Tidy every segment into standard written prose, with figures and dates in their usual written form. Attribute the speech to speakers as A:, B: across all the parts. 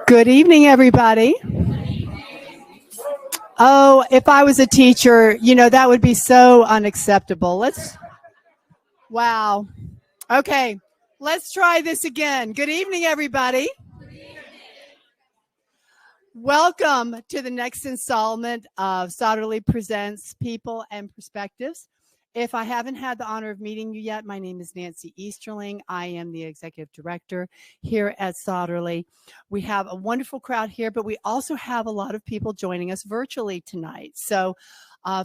A: Good evening, everybody. Oh, if I was a teacher, you know, that would be so unacceptable. Wow. Okay, let's try this again. Good evening, everybody. Welcome to the next installment of Sotterley Presents People and Perspectives. If I haven't had the honor of meeting you yet, my name is Nancy Easterling. I am the executive director here at Sotterley. We have a wonderful crowd here, but we also have a lot of people joining us virtually tonight. So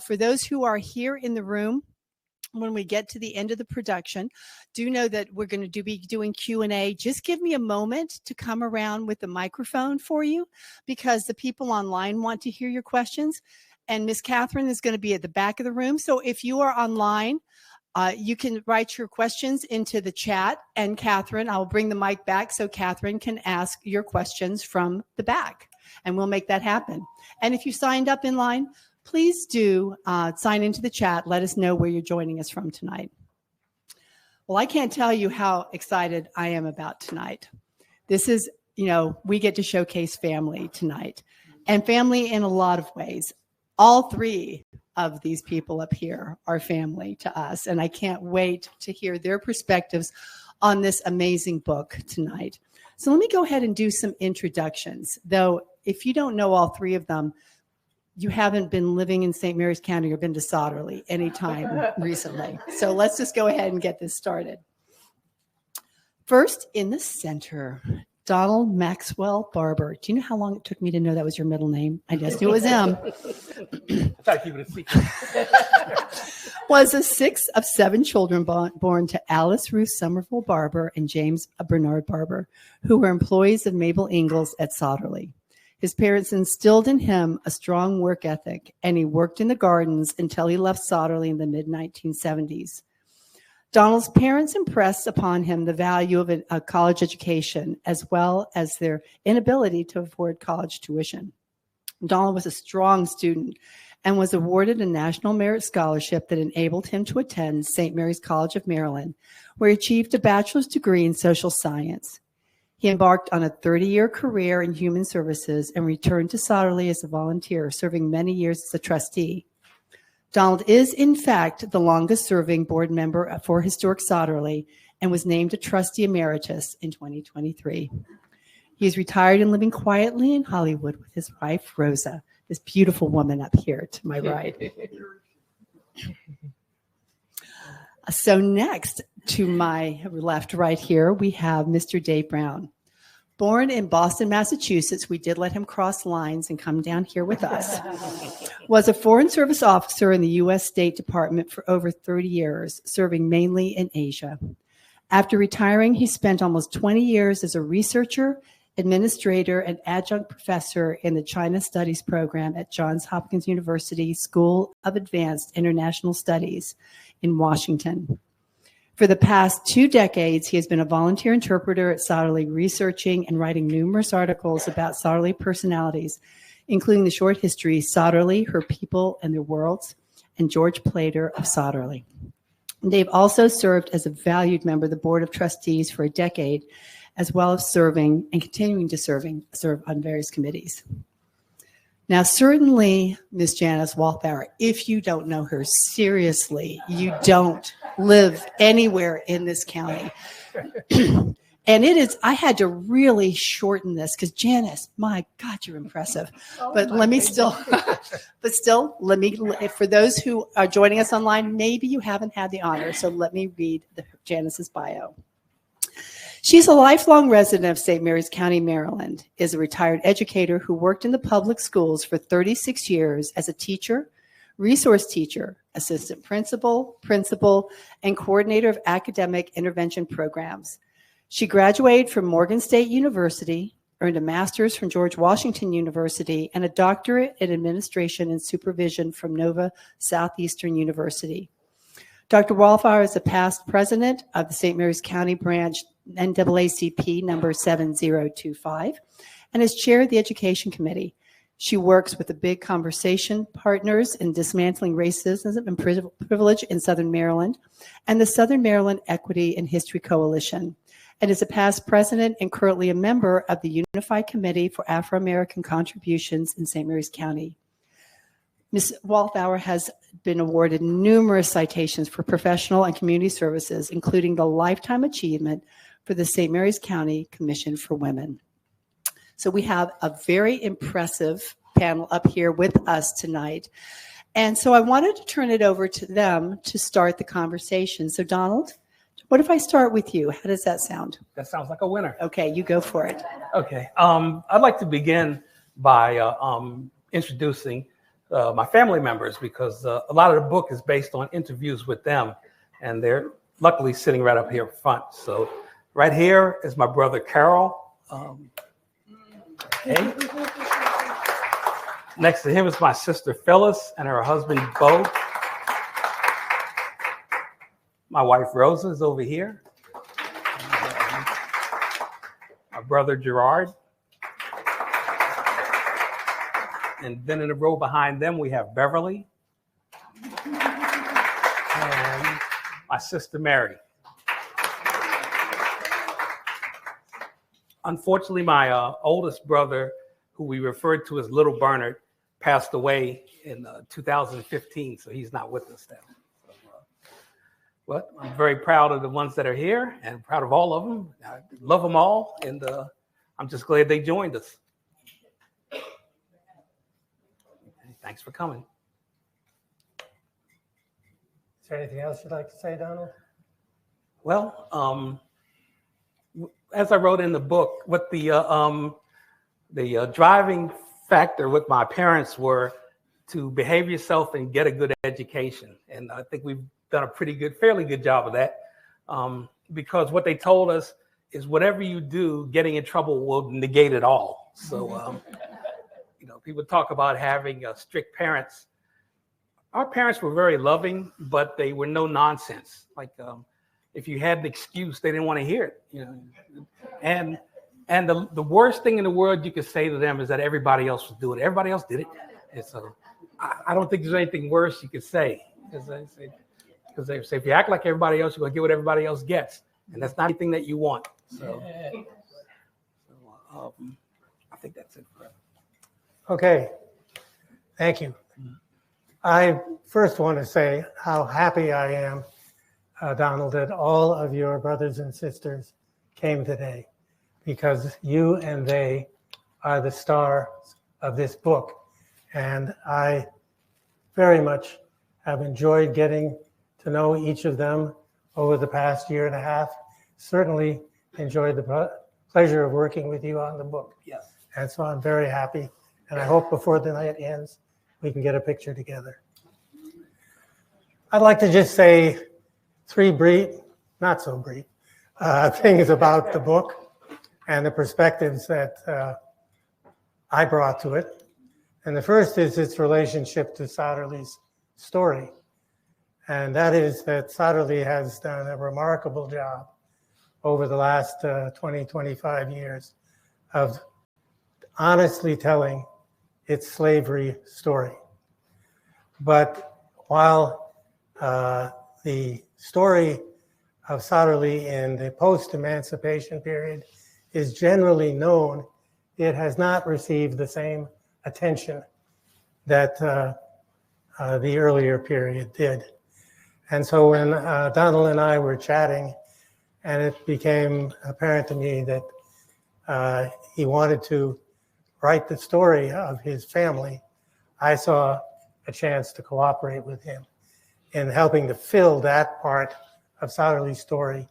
A: for those who are here in the room, when we get to the end of the production, do know that we're going to be doing Q&A. Just give me a moment to come around with the microphone for you, because the people online want to hear your questions. And Miss Catherine is going to be at the back of the room. So if you are online, you can write your questions into the chat. And Catherine, I'll bring the mic back so Catherine can ask your questions from the back. And we'll make that happen. And if you signed up in line, please do sign into the chat. Let us know where you're joining us from tonight. Well, I can't tell you how excited I am about tonight. This is, you know, we get to showcase family tonight, and family in a lot of ways. All three of these people up here are family to us, and I can't wait to hear their perspectives on this amazing book tonight. So let me go ahead and do some introductions. Though, if you don't know all three of them, you haven't been living in St. Mary's County or been to Sotterley anytime recently. So let's just go ahead and get this started. First, in the center, Donald Maxwell Barber. Do you know how long it took me to know that was your middle name? I just knew it was him.
B: I thought you would have secret.
A: Was the sixth of 7 children born to Alice Ruth Somerville Barber and James Bernard Barber, who were employees of Mabel Ingalls at Sotterley. His parents instilled in him a strong work ethic, and he worked in the gardens until he left Sotterley in the mid-1970s. Donald's parents impressed upon him the value of a college education, as well as their inability to afford college tuition. Donald was a strong student and was awarded a National Merit Scholarship that enabled him to attend St. Mary's College of Maryland, where he achieved a bachelor's degree in social science. He embarked on a 30-year career in human services and returned to Sotterley as a volunteer, serving many years as a trustee. Donald is, in fact, the longest-serving board member for Historic Sotterley and was named a trustee emeritus in 2023. He is retired and living quietly in Hollywood with his wife, Rosa, this beautiful woman up here to my right. So next, to my left right here, we have Mr. Dave Brown. Born in Boston, Massachusetts, we did let him cross lines and come down here with us. Was a Foreign Service officer in the U.S. State Department for over 30 years, serving mainly in Asia. After retiring, he spent almost 20 years as a researcher, administrator, and adjunct professor in the China Studies program at Johns Hopkins University School of Advanced International Studies in Washington. For the past 2 decades, he has been a volunteer interpreter at Sotterley, researching and writing numerous articles about Sotterley personalities, including the short history Sotterley, Her People and Their Worlds, and George Plater of Sotterley. Dave also served as a valued member of the Board of Trustees for a decade, as well as serving and continuing to serve on various committees. Now, certainly, Ms. Janice Walthour, if you don't know her, seriously, you don't live anywhere in this county. And it is, I had to really shorten this because Janice, my God, you're impressive. But let me still, for those who are joining us online, maybe you haven't had the honor. So let me read Janice's bio. She's a lifelong resident of St. Mary's County, Maryland, is a retired educator who worked in the public schools for 36 years as a teacher, resource teacher, assistant principal, and coordinator of academic intervention programs. She graduated from Morgan State University, earned a master's from George Washington University, and a doctorate in administration and supervision from Nova Southeastern University. Dr. Walthour is a past president of the St. Mary's County branch NAACP number 7025 and has chaired the Education Committee. She works with the Big Conversation Partners in dismantling racism and privilege in Southern Maryland and the Southern Maryland Equity and History Coalition, and is a past president and currently a member of the Unified Committee for Afro-American Contributions in St. Mary's County. Ms. Walthour has been awarded numerous citations for professional and community services, including the Lifetime Achievement for the St. Mary's County Commission for Women. So we have a very impressive panel up here with us tonight. And so I wanted to turn it over to them to start the conversation. So Donald, what if I start with you? How does that sound?
B: That sounds like a winner.
A: Okay, you go for it.
B: Okay. I'd like to begin by introducing my family members, because a lot of the book is based on interviews with them, and they're luckily sitting right up here front. So right here is my brother Carol. Okay. Next to him is my sister Phyllis and her husband Bo. My wife Rosa is over here. My brother Gerard. And then in the row behind them, we have Beverly and my sister Mary. Unfortunately, my oldest brother, who we referred to as Little Bernard, passed away in 2015, so he's not with us now. But I'm very proud of the ones that are here and proud of all of them. I love them all, and I'm just glad they joined us. Thanks for coming.
C: Is there anything else you'd like to say, Donald?
B: Well, as I wrote in the book, what the driving factor with my parents were to behave yourself and get a good education. And I think we've done a fairly good job of that, because what they told us is whatever you do, getting in trouble will negate it all. So, people talk about having strict parents. Our parents were very loving, but they were no nonsense. Like if you had an excuse, they didn't want to hear it, you know. And the worst thing in the world you could say to them is that everybody else was doing it. Everybody else did it. And so I don't think there's anything worse you could say. Because they say, if you act like everybody else, you're going to get what everybody else gets. And that's not anything that you want. So I think that's it.
C: Okay, thank you. I first want to say how happy I am, Donald, that all of your brothers and sisters came today, because you and they are the stars of this book. And I very much have enjoyed getting to know each of them over the past year and a half. Certainly enjoyed the pleasure of working with you on the book.
B: Yes.
C: And so I'm very happy. And I hope before the night ends, we can get a picture together. I'd like to just say 3 brief, not so brief, things about the book and the perspectives that I brought to it. And the first is its relationship to Sotterley's story. And that is that Sotterley has done a remarkable job over the last 20, 25 years of honestly telling its slavery story. But while the story of Sotterley in the post-emancipation period is generally known, it has not received the same attention that the earlier period did. And so when Donald and I were chatting, and it became apparent to me that he wanted to write the story of his family, I saw a chance to cooperate with him in helping to fill that part of Sotterley's story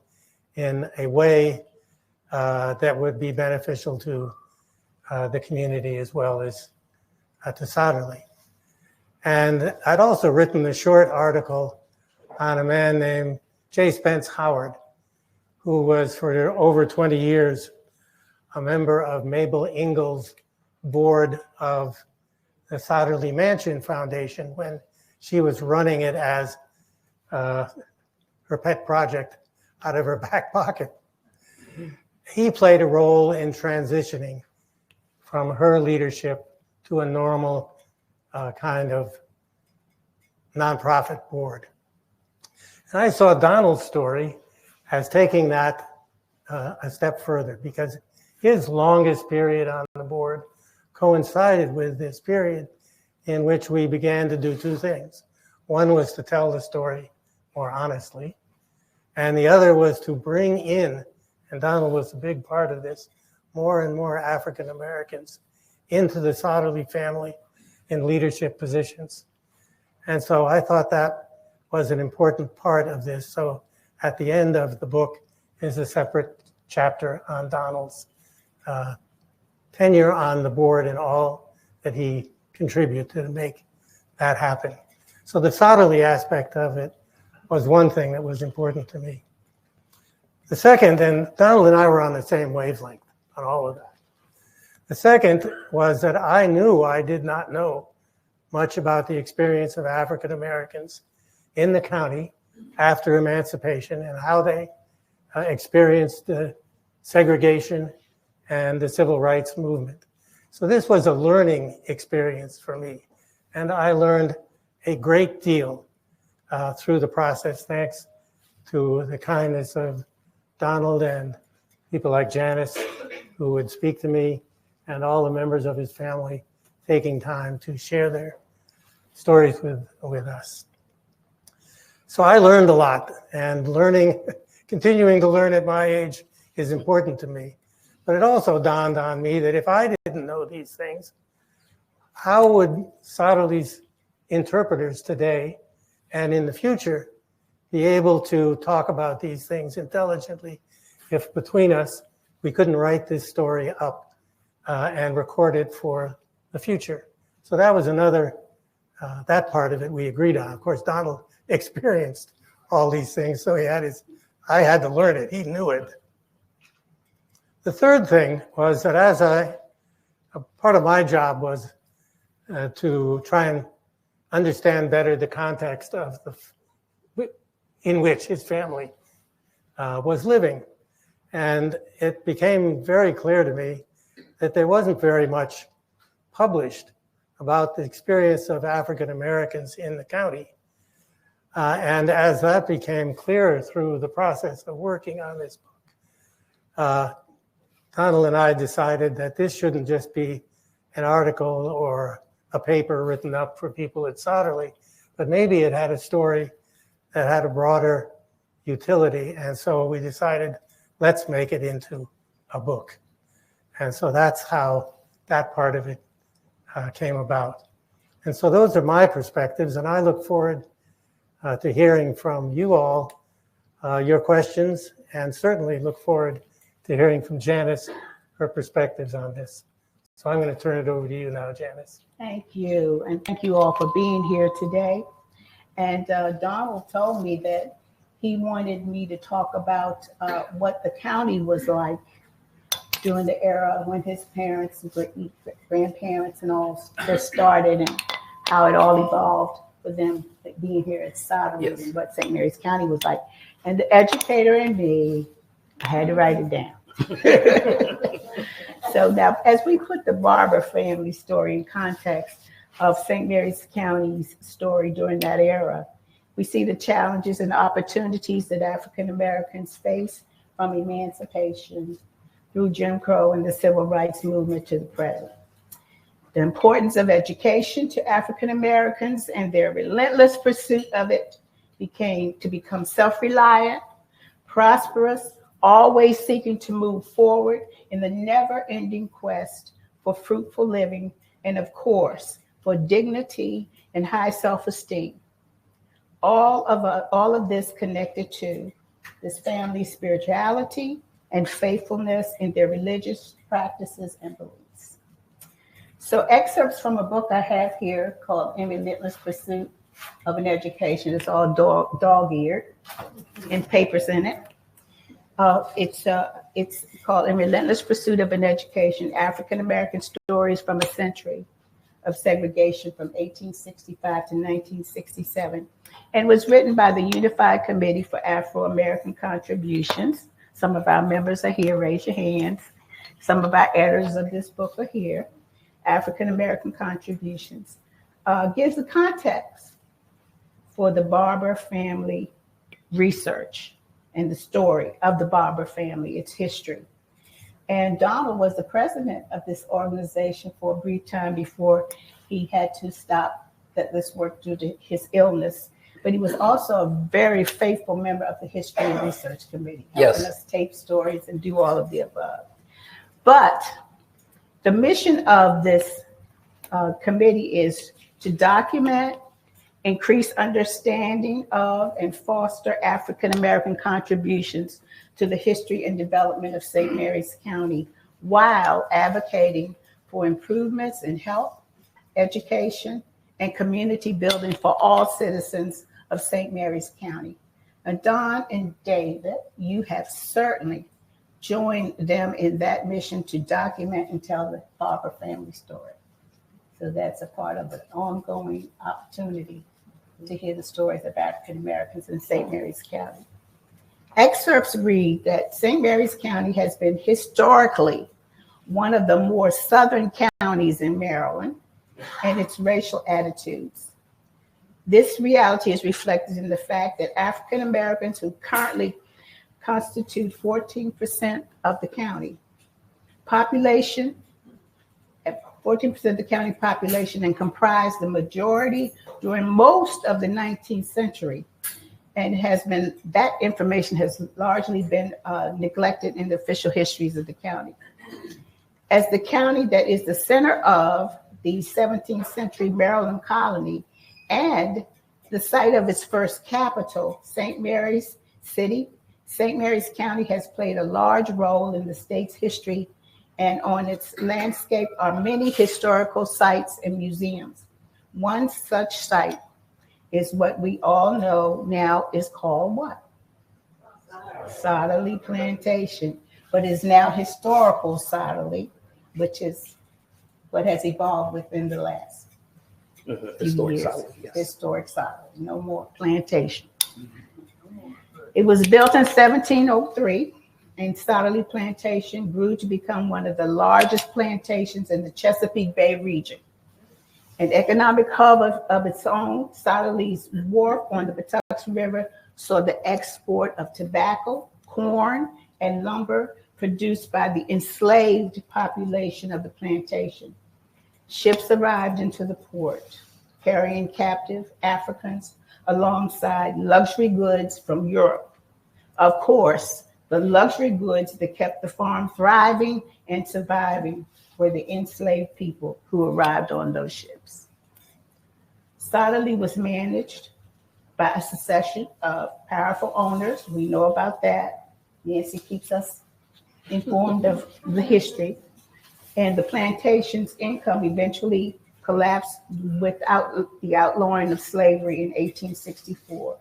C: in a way that would be beneficial to the community as well as to Sotterley. And I'd also written a short article on a man named J. Spence Howard, who was for over 20 years a member of Mabel Ingalls' board of the Sotterley Mansion Foundation when she was running it as her pet project out of her back pocket. He played a role in transitioning from her leadership to a normal kind of nonprofit board. And I saw Donald's story as taking that a step further, because his longest period on the board coincided with this period in which we began to do 2 things. One was to tell the story more honestly, and the other was to bring in, and Donald was a big part of this, more and more African Americans into the Sotterley family in leadership positions. And so I thought that was an important part of this. So at the end of the book is a separate chapter on Donald's tenure on the board and all that he contributed to make that happen. So the Sotterley aspect of it was one thing that was important to me. The second, and Donald and I were on the same wavelength on all of that. The second was that I knew I did not know much about the experience of African Americans in the county after emancipation and how they experienced the segregation and the civil rights movement. So this was a learning experience for me. And I learned a great deal through the process, thanks to the kindness of Donald and people like Janice, who would speak to me, and all the members of his family taking time to share their stories with us. So I learned a lot, and continuing to learn at my age is important to me. But it also dawned on me that if I didn't know these things, how would Sotterley's interpreters today and in the future be able to talk about these things intelligently if between us we couldn't write this story up and record it for the future? So that was another, that part of it we agreed on. Of course, Donald experienced all these things, so I had to learn it. He knew it. The third thing was that a part of my job was to try and understand better the context of in which his family was living. And it became very clear to me that there wasn't very much published about the experience of African Americans in the county. And as that became clearer through the process of working on this book, Donald and I decided that this shouldn't just be an article or a paper written up for people at Sotterley, but maybe it had a story that had a broader utility. And so we decided, let's make it into a book. And so that's how that part of it came about. And so those are my perspectives, and I look forward to hearing from you all your questions, and certainly look forward to hearing from Janice, her perspectives on this. So I'm going to turn it over to you now, Janice.
D: Thank you, and thank you all for being here today. And Donald told me that he wanted me to talk about what the county was like during the era when his parents, grandparents, and all first started, and how it all evolved for them being here at Sotterley, yes, and what St. Mary's County was like. And the educator in me, I had to write it down. So now, as we put the Barber family story in context of St. Mary's County's story during that era, we see the challenges and opportunities that African Americans face from emancipation through Jim Crow and the Civil Rights Movement to the present. The importance of education to African Americans and their relentless pursuit of it become self-reliant, prosperous, always seeking to move forward in the never-ending quest for fruitful living, and of course, for dignity and high self-esteem. All of this connected to this family's spirituality and faithfulness in their religious practices and beliefs. So excerpts from a book I have here called In Relentless Pursuit of an Education. It's all dog-eared and papers in it. It's called In Relentless Pursuit of an Education, African American Stories from a Century of Segregation from 1865 to 1967, and was written by the Unified Committee for Afro-American Contributions. Some of our members are here, raise your hands. Some of our editors of this book are here. African American Contributions gives the context for the Barber family research and the story of the Barber family, its history. And Donald was the president of this organization for a brief time before he had to stop this work due to his illness. But he was also a very faithful member of the History and Research Committee, helping us tape stories and do all of the above. But the mission of this committee is to document, increase understanding of, and foster African American contributions to the history and development of St. Mary's County, while advocating for improvements in health, education, and community building for all citizens of St. Mary's County. And Don and David, you have certainly joined them in that mission to document and tell the Barber family story. So that's a part of an ongoing opportunity to hear the stories of African Americans in St. Mary's County. Excerpts read that St. Mary's County has been historically one of the more southern counties in Maryland and its racial attitudes. This reality is reflected in the fact that African Americans, who currently constitute 14% of the county population, 14% of the county population, and comprise the majority during most of the 19th century. And that information has largely been neglected in the official histories of the county. As the county that is the center of the 17th century Maryland colony and the site of its first capital, St. Mary's City, St. Mary's County has played a large role in the state's history, and on its landscape are many historical sites and museums. One such site is what we all know now is called what? Sotterley Plantation, but is now historical Sotterley, which is what has evolved within the last
B: historic
D: years.
B: Sotterley, yes.
D: Historic Sotterley, no more plantation. It was built in 1703, and Sotterley Plantation grew to become one of the largest plantations in the Chesapeake Bay region. An economic hub of its own, Sotterley's wharf on the Patuxent River saw the export of tobacco, corn, and lumber produced by the enslaved population of the plantation. Ships arrived into the port, carrying captive Africans alongside luxury goods from Europe. Of course, the luxury goods that kept the farm thriving and surviving were the enslaved people who arrived on those ships. Sotterley was managed by a succession of powerful owners. We know about that. Nancy keeps us informed of the history. And the plantation's income eventually collapsed without the outlawing of slavery in 1864.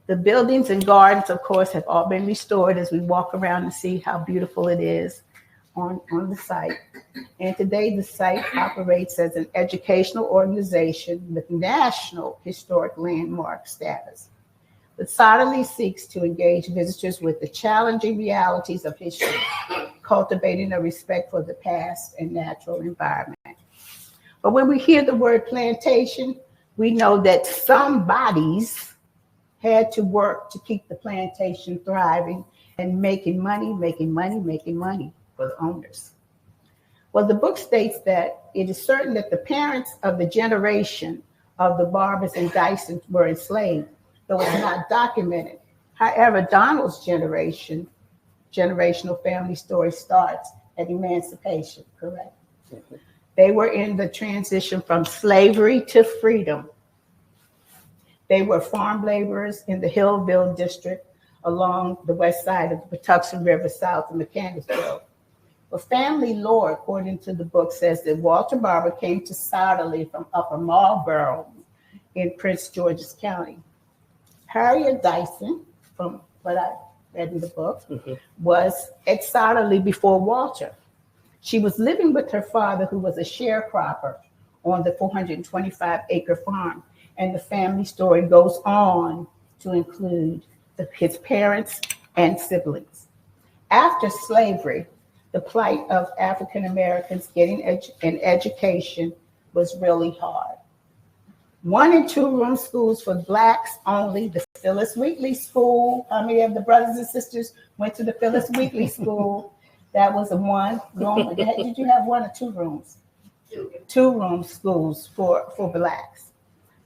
D: The buildings and gardens, of course, have all been restored as we walk around and see how beautiful it is on the site. And today the site operates as an educational organization with national historic landmark status. The Sotterley seeks to engage visitors with the challenging realities of history, cultivating a respect for the past and natural environment. But when we hear the word plantation, we know that some bodies had to work to keep the plantation thriving and making money for the owners. Well, the book states that it is certain that the parents of the generation of the Barbers and Dysons were enslaved, though it's not documented. However, Donald's generational family story starts at emancipation, correct? Mm-hmm. They were in the transition from slavery to freedom. They were farm laborers in the Hillville district along the west side of the Patuxent River south of Mechanicsville. Well, family lore, according to the book, says that Walter Barber came to Sotterley from Upper Marlboro in Prince George's County. Harriet Dyson, from what I read in the book, was at Sotterley before Walter. She was living with her father, who was a sharecropper on the 425-acre farm. And the family story goes on to include his parents and siblings. After slavery, the plight of African Americans getting an education was really hard. 1 and 2 room schools for Blacks only. The Phyllis Wheatley School. How many of the brothers and sisters went to the Phyllis Wheatley School? That was a 1 room. Did you have 1 or 2 rooms? 2 room schools for Blacks.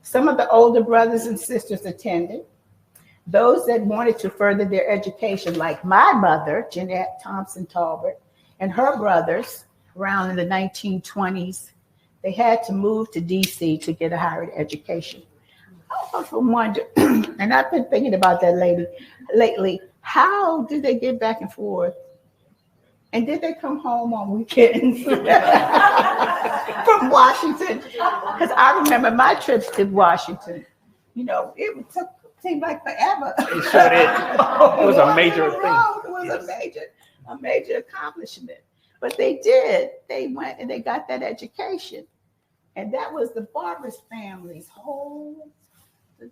D: Some of the older brothers and sisters attended. Those that wanted to further their education, like my mother, Jeanette Thompson Talbot, and her brothers around in the 1920s, they had to move to DC to get a higher education. I also wonder, and I've been thinking about that lately, how did they get back and forth? And did they come home on weekends from Washington? Because I remember my trips to Washington. You know, it seemed like forever.
B: It sure did. It was a major thing.
D: It was a major accomplishment. But they did. They went and they got that education. And that was the Barber's family's whole,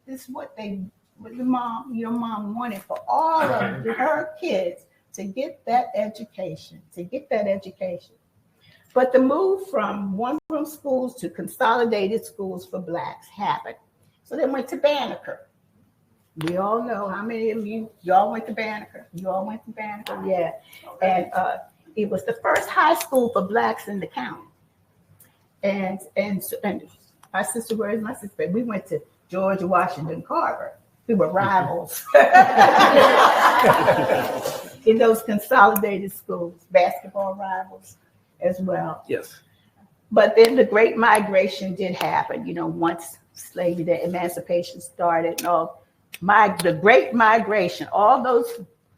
D: this is what your mom wanted for all of her kids to get that education, But the move from 1-room schools to consolidated schools for Blacks happened. So they went to Banneker. We all know how many of y'all went to Banneker. You all went to Banneker, yeah. And it was the first high school for Blacks in the county. And my sister, where is my sister? We went to George Washington Carver. We were rivals in those consolidated schools, basketball rivals as well.
B: Yes.
D: But then the Great Migration did happen, once slavery, the emancipation started and all. The Great Migration, all those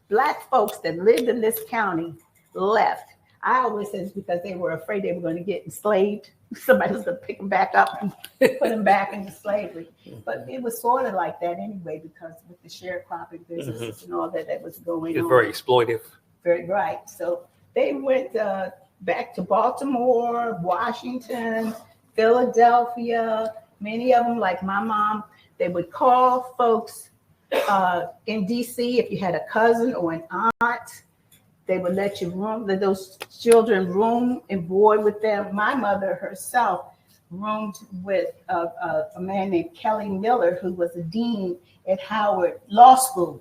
D: Black folks that lived in this county left. I always said it's because they were afraid they were going to get enslaved. Somebody was going to pick them back up and put them back into slavery. But it was sort of like that anyway, because with the sharecropping businesses and all that was going on.
B: It's very exploitive.
D: Very right. So they went back to Baltimore, Washington, Philadelphia. Many of them, like my mom, they would call folks In DC, if you had a cousin or an aunt, they would let you let those children room and board with them. My mother herself roomed with a man named Kelly Miller, who was a dean at Howard Law School.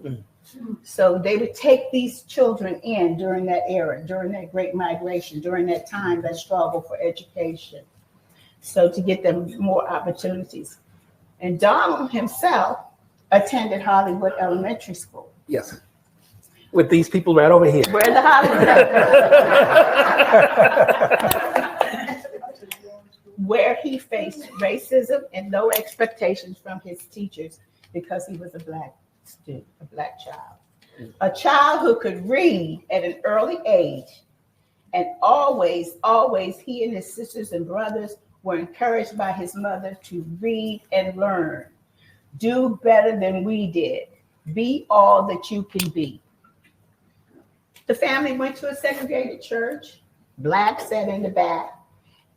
D: So they would take these children in during that era, during that Great Migration, during that time, that struggle for education. So to get them more opportunities. And Donald himself attended Hollywood Elementary School.
B: Yes. With these people right over here.
D: Where the Hollywood where he faced racism and low expectations from his teachers because he was a black student, a black child. A child who could read at an early age, and always he and his sisters and brothers were encouraged by his mother to read and learn. Do better than we did. Be all that you can be. The family went to a segregated church. Black sat in the back.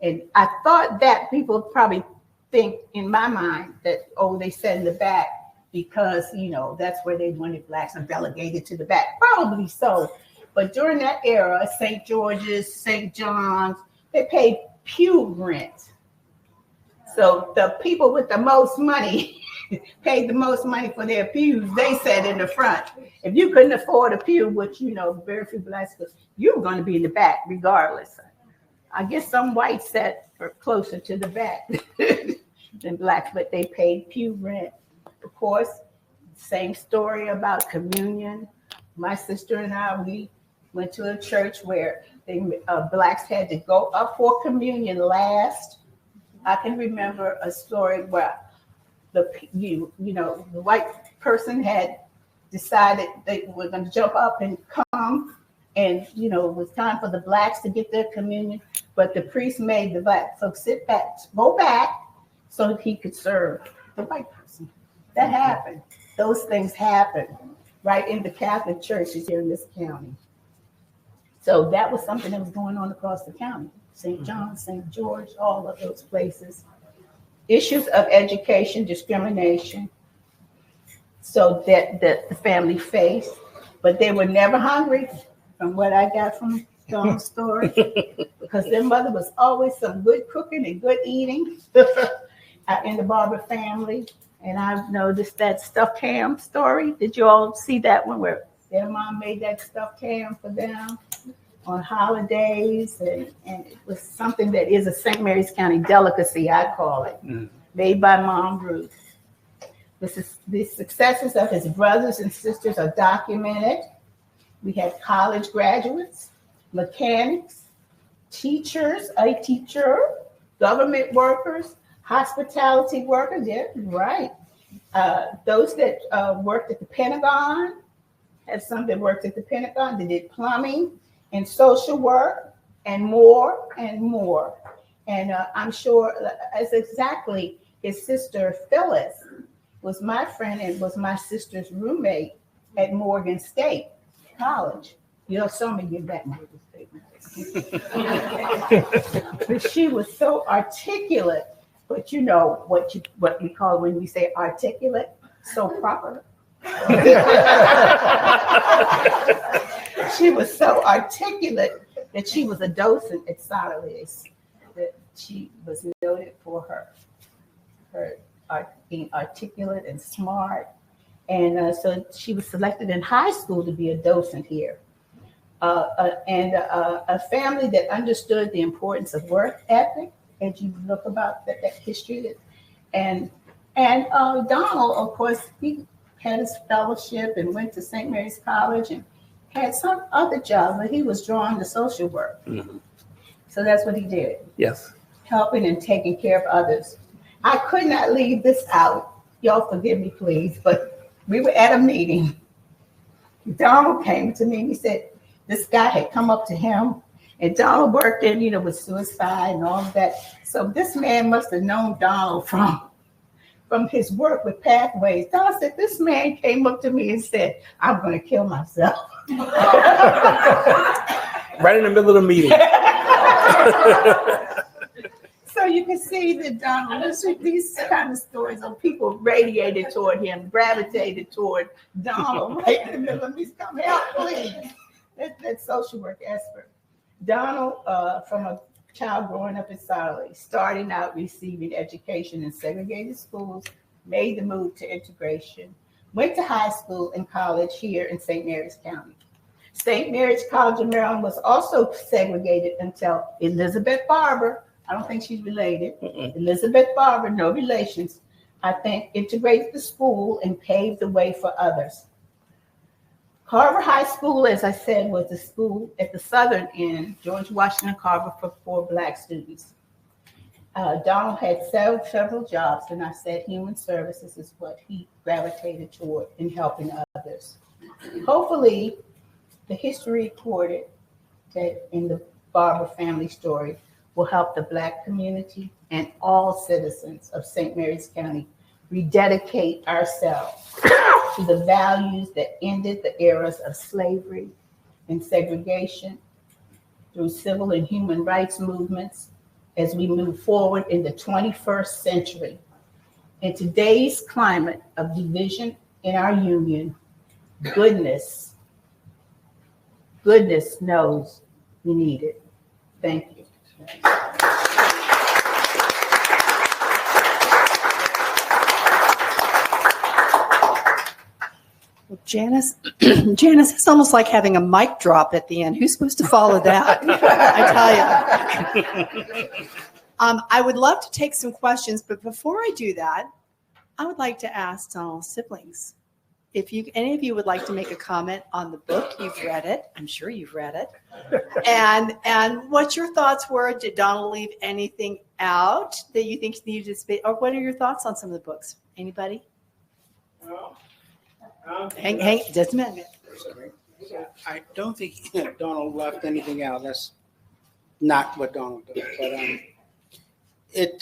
D: And I thought that people probably think in my mind that, oh, they sat in the back because, you know, that's where they wanted blacks and relegated to the back. Probably so. But during that era, St. George's, St. John's, they paid pew rent. So the people with the most money paid the most money for their pews. They sat in the front. If you couldn't afford a pew, which, you know, very few blacks, you were going to be in the back regardless. I guess some whites sat closer to the back than blacks, but they paid pew rent. Of course, same story about communion. My sister and I, we went to a church where blacks had to go up for communion last. I can remember a story where the white person had decided they were going to jump up and come, and you know it was time for the blacks to get their communion, but the priest made the black folks go back so he could serve the white person. That happened. Those things happen right in the Catholic churches here in this county. So that was something that was going on across the county. St. John, St. George, all of those places. Issues of education, discrimination, so that the family faced, but they were never hungry, from what I got from Dawn's story, because their mother was always some good cooking and good eating in the Barber family. And I've noticed that stuffed ham story. Did you all see that one where their mom made that stuffed ham for them on holidays? And it was something that is a St. Mary's County delicacy, I call it, made by Mom Ruth. The successes of his brothers and sisters are documented. We had college graduates, mechanics, teachers, a teacher, government workers, hospitality workers, yeah, right. Those that worked at the Pentagon, had some that worked at the Pentagon, they did plumbing and social work and more and more. And I'm sure as exactly his sister Phyllis was my friend and was my sister's roommate at Morgan State College. You know, some of you that Morgan State. But she was so articulate. But you know what we call when we say articulate, so proper. She was so articulate that she was a docent at Sotterley. That she was noted for her being articulate and smart, and so she was selected in high school to be a docent here. And a family that understood the importance of work ethic. And you look about that history, and Donald, of course, he had his fellowship and went to St. Mary's College and had some other jobs, but he was drawn to social work. Mm-hmm. So that's what he did. Yes, helping and taking care of others. I could not leave this out. Y'all forgive me, please, but we were at a meeting. Donald came to me and he said this guy had come up to him. And Donald worked in, with suicide and all of that. So this man must have known Donald from his work with Pathways. Donald said, this man came up to me and said, I'm going to kill myself.
B: Right in the middle of the meeting.
D: So you can see that Donald, these kind of stories of people radiated toward him, gravitated toward Donald. Right in the middle of me, come help, please. That social work expert. Donald, from a child growing up in Sotterley, starting out receiving education in segregated schools, made the move to integration, went to high school and college here in St. Mary's County. St. Mary's College of Maryland was also segregated until Elizabeth Barber, I don't think she's related, Elizabeth Barber, no relations, I think integrated the school and paved the way for others. Carver High School, as I said, was the school at the southern end, George Washington Carver, for Black students. Donald had several jobs, and I said human services is what he gravitated toward in helping others. Hopefully, the history recorded that in the Barber family story will help the Black community and all citizens of St. Mary's County rededicate ourselves to the values that ended the eras of slavery and segregation through civil and human rights movements as we move forward in the 21st century. In today's climate of division in our union, goodness knows we need it. Thank you.
A: Well, Janice, it's almost like having a mic drop at the end. Who's supposed to follow that? I tell you. I would love to take some questions, but before I do that, I would like to ask Donald's siblings. If any of you would like to make a comment on the book, you've read it. I'm sure you've read it. And what your thoughts were. Did Donald leave anything out that you think needed to be, or what are your thoughts on some of the books? Anybody? Hang, just a minute.
E: I don't think Donald left anything out. That's not what Donald did. But it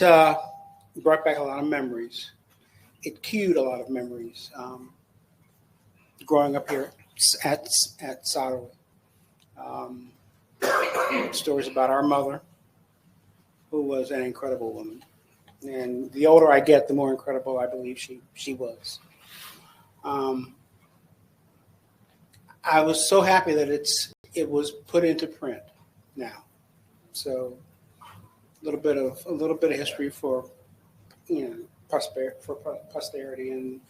E: brought back a lot of memories. It cued a lot of memories. Growing up here at Sotterley. Stories about our mother, who was an incredible woman. And the older I get, the more incredible I believe she was. I was so happy that it was put into print now. So a little bit of history for posterity and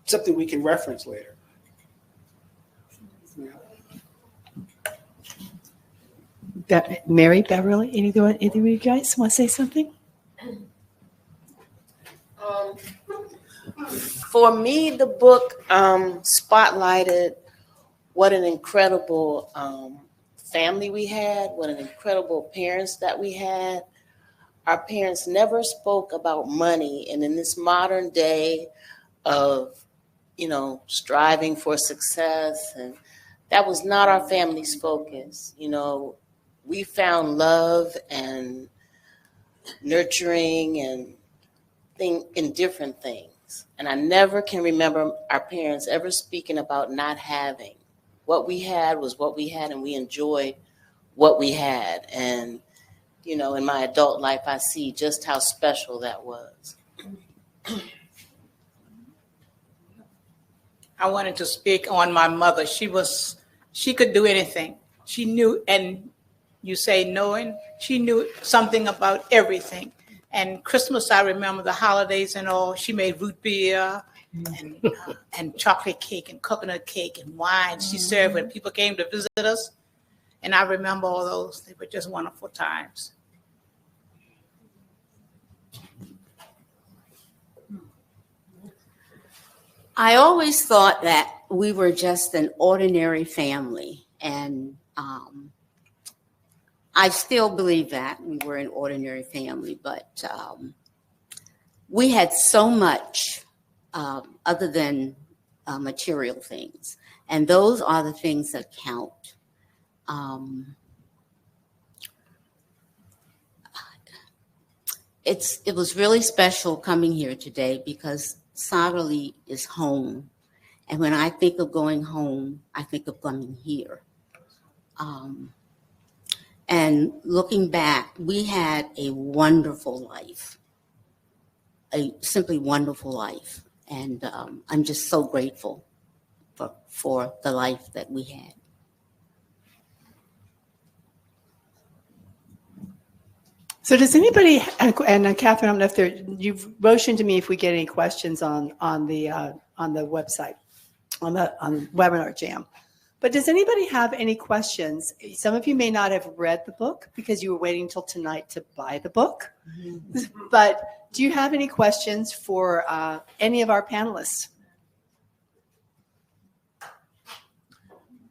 E: something we can reference later. Yeah.
A: Mary, Beverly, either of you guys want to say something?
F: For me, the book spotlighted what an incredible family we had, what an incredible parents that we had. Our parents never spoke about money, and in this modern day of striving for success, and that was not our family's focus. We found love and nurturing and in different things. And I never can remember our parents ever speaking about not having. What we had was what we had, and we enjoyed what we had. And, in my adult life, I see just how special that was.
G: I wanted to speak on my mother. She could do anything. She knew, and you say knowing, she knew something about everything. And Christmas, I remember the holidays and all, she made root beer and chocolate cake and coconut cake and wine. She served when people came to visit us. And I remember all those. They were just wonderful times.
H: I always thought that we were just an ordinary family, and I still believe that we were an ordinary family, but we had so much other than material things, and those are the things that count. It was really special coming here today because Sotterley is home. And when I think of going home, I think of coming here. And looking back, we had a wonderful life, a simply wonderful life. And I'm just so grateful for the life that we had.
A: So does anybody, and Catherine, I don't know if you've motioned to me if we get any questions on the website, on the webinar jam. But does anybody have any questions? Some of you may not have read the book because you were waiting until tonight to buy the book. But do you have any questions for any of our panelists?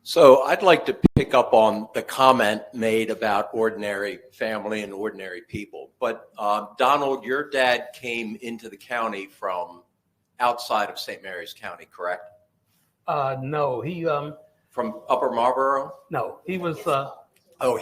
I: So I'd like to pick up on the comment made about ordinary family and ordinary people. But Donald, your dad came into the county from outside of St. Mary's County, correct?
B: No, he
I: From Upper Marlboro?
B: no, he was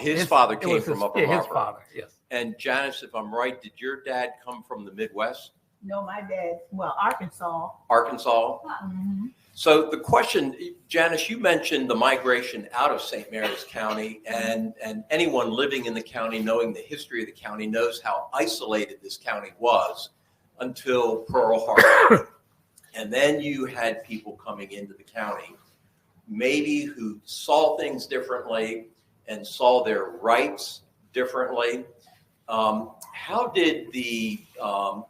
I: His father came from Upper Marlboro.
B: his father, yes.
I: And Janice, if I'm right, did your dad come from the Midwest?
D: No, my dad, well, Arkansas.
I: Arkansas?
D: Mhm.
I: So the question, Janice, you mentioned the migration out of St. Mary's County, and anyone living in the county, knowing the history of the county, knows how isolated this county was until Pearl Harbor. And then you had people coming into the county, maybe who saw things differently and saw their rights differently. How did the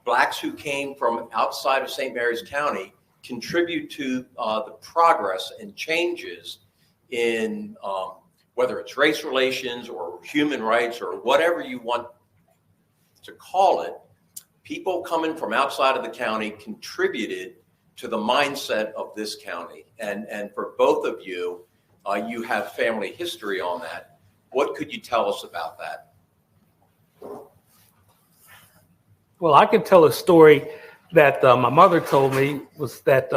I: blacks who came from outside of St. Mary's County contribute to the progress and changes in whether it's race relations or human rights or whatever you want to call it? People coming from outside of the county contributed to the mindset of this county. And for both of you, you have family history on that. What could you tell us about that?
B: Well, I can tell a story that my mother told me, was that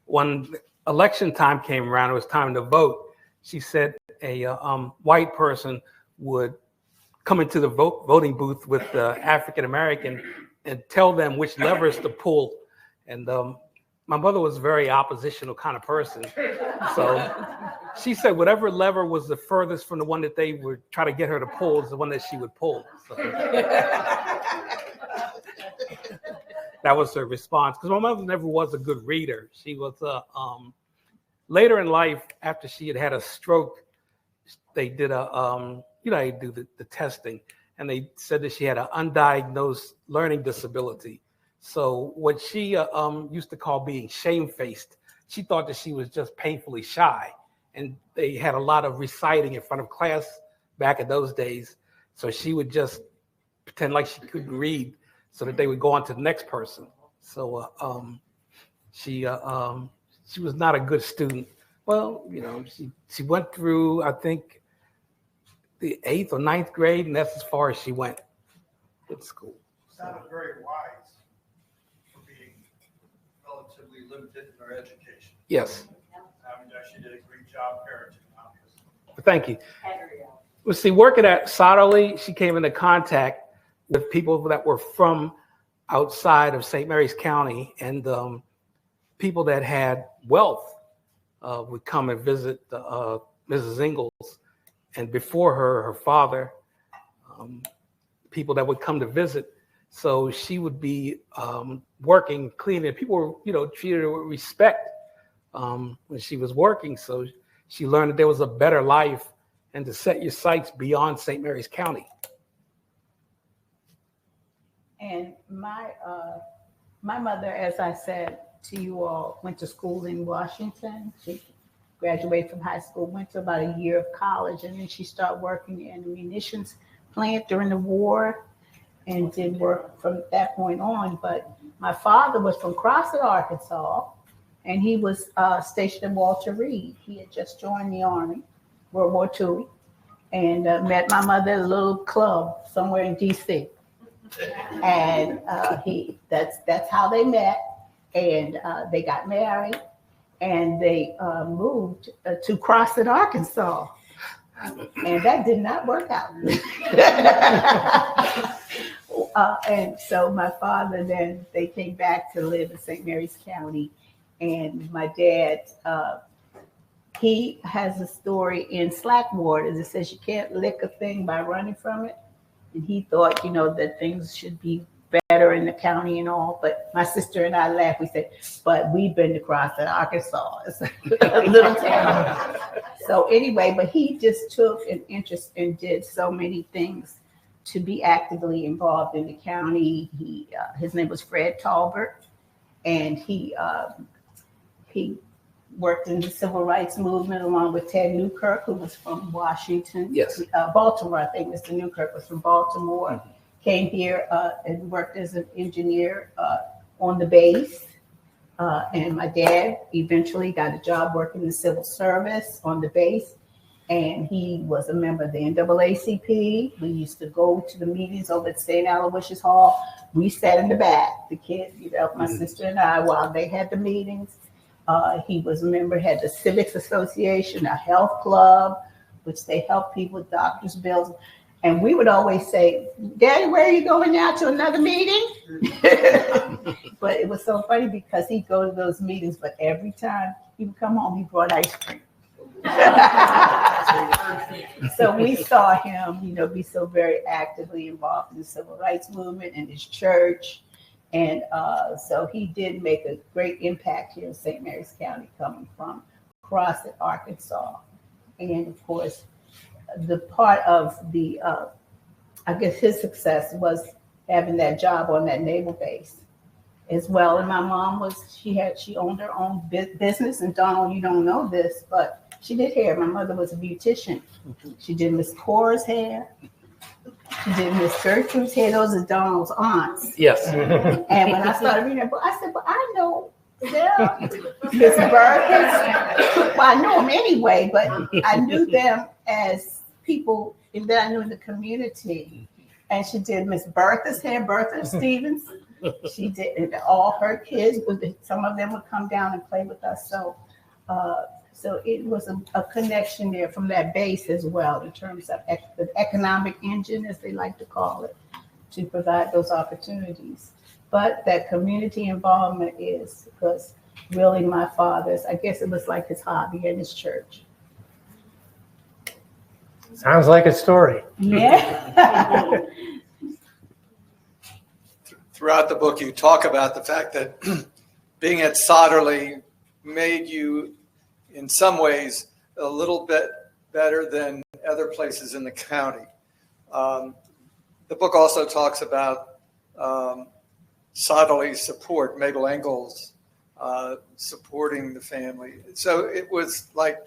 B: when election time came around, it was time to vote. She said a white person would come into the voting booth with the African American and tell them which levers to pull. And my mother was a very oppositional kind of person. So she said whatever lever was the furthest from the one that they would try to get her to pull is the one that she would pull. So that was her response, because my mother never was a good reader. She was later in life, after she had had a stroke, they did they do the testing, and they said that she had an undiagnosed learning disability. So what she used to call being shamefaced, she thought that she was just painfully shy, and they had a lot of reciting in front of class back in those days. So she would just pretend like she couldn't read, so that they would go on to the next person. So she was not a good student. Well, she went through, I think, the 8th or 9th grade, and that's as far as she went in school.
J: Sounded very wise for being relatively limited in her education.
B: Yes.
J: I mean, she did a great job parenting, obviously.
B: Thank you. Well, see, working at Sotterley, she came into contact with people that were from outside of St. Mary's County, and people that had wealth would come and visit Mrs. Ingalls. And before her father, people that would come to visit. So she would be working, cleaning. People were, treated her with respect when she was working. So she learned that there was a better life and to set your sights beyond St. Mary's County.
D: And my mother, as I said to you all, went to school in Washington. She graduated from high school, went to about a year of college, and then she started working in a munitions plant during the war and did work from that point on. But my father was from Crossett, Arkansas, and he was stationed in Walter Reed. He had just joined the Army, World War II, and met my mother at a little club somewhere in D.C. And that's how they met, and they got married, and they moved to Crossett, Arkansas, and that did not work out. And so my father, then they came back to live in St. Mary's County, and my dad he has a story in Slackwater that says you can't lick a thing by running from it. And he thought, that things should be better in the county and all. But my sister and I laughed. We said, but we've been to Crossett, Arkansas. It's a little town. So anyway, but he just took an interest and did so many things to be actively involved in the county. His name was Fred Talbert, and he worked in the civil rights movement along with Ted Newkirk, who was from Washington.
B: Yes.
D: Baltimore, I think Mr. Newkirk was from Baltimore. Mm-hmm. Came here and worked as an engineer on the base. And my dad eventually got a job working in the civil service on the base. And he was a member of the NAACP. We used to go to the meetings over at St. Aloysius Hall. We sat in the back, the kids, my sister and I, while they had the meetings. He was a member, had the Civics Association, a health club, which they helped people with doctor's bills. And we would always say, Daddy, where are you going now, to another meeting? But it was so funny because he'd go to those meetings, but every time he would come home, he brought ice cream. So we saw him, be so very actively involved in the civil rights movement and his church. And so he did make a great impact here in St. Mary's County, coming from Crossett, Arkansas. And of course, the part of the, I guess his success was having that job on that naval base as well. And my mom she owned her own business. And Donald, you don't know this, but she did hair. My mother was a beautician. She did Miss Cora's hair. She did Miss Gertrude's hair. Those are Donald's aunts.
B: Yes.
D: And when I started reading that book, I said, well, I know them. Miss Burkins. Well, I know them anyway, but I knew them as people that I knew in the community. And she did Miss Bertha's hair, Bertha Stevens. She did all her kids. Some of them would come down and play with us. So it was a connection there from that base as well, in terms of the economic engine, as they like to call it, to provide those opportunities. But that community involvement was really my father's. I guess it was like his hobby and his church.
C: Sounds like a story.
D: Yeah.
J: Throughout the book, you talk about the fact that being at Sotterley made you, in some ways, a little bit better than other places in the county. The book also talks about Sotterley's support, Mabel Engels supporting the family. So it was like,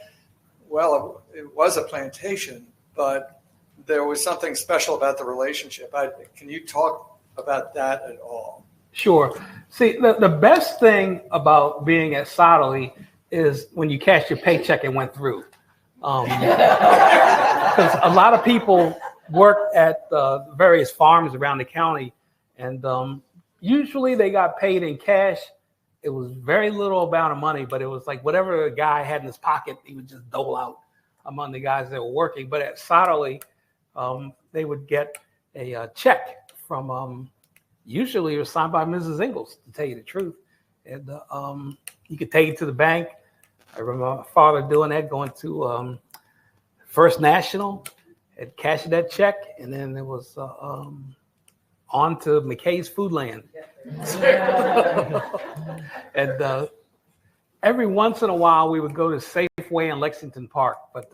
J: well, it was a plantation, but there was something special about the relationship. Can you talk about that at all?
B: Sure. See, the best thing about being at Sotterley is when you cash your paycheck and went through. Because a lot of people work at various farms around the county, and usually they got paid in cash. It was very little amount of money, but it was like whatever the guy had in his pocket, he would just dole out among the guys that were working. But at Sotterley, they would get a check from, usually it was signed by Mrs. Ingalls, to tell you the truth. And you could take it to the bank. I remember my father doing that, going to First National and cashing that check. And then it was on to McKay's Foodland. And every once in a while, we would go to Safeway in Lexington Park. But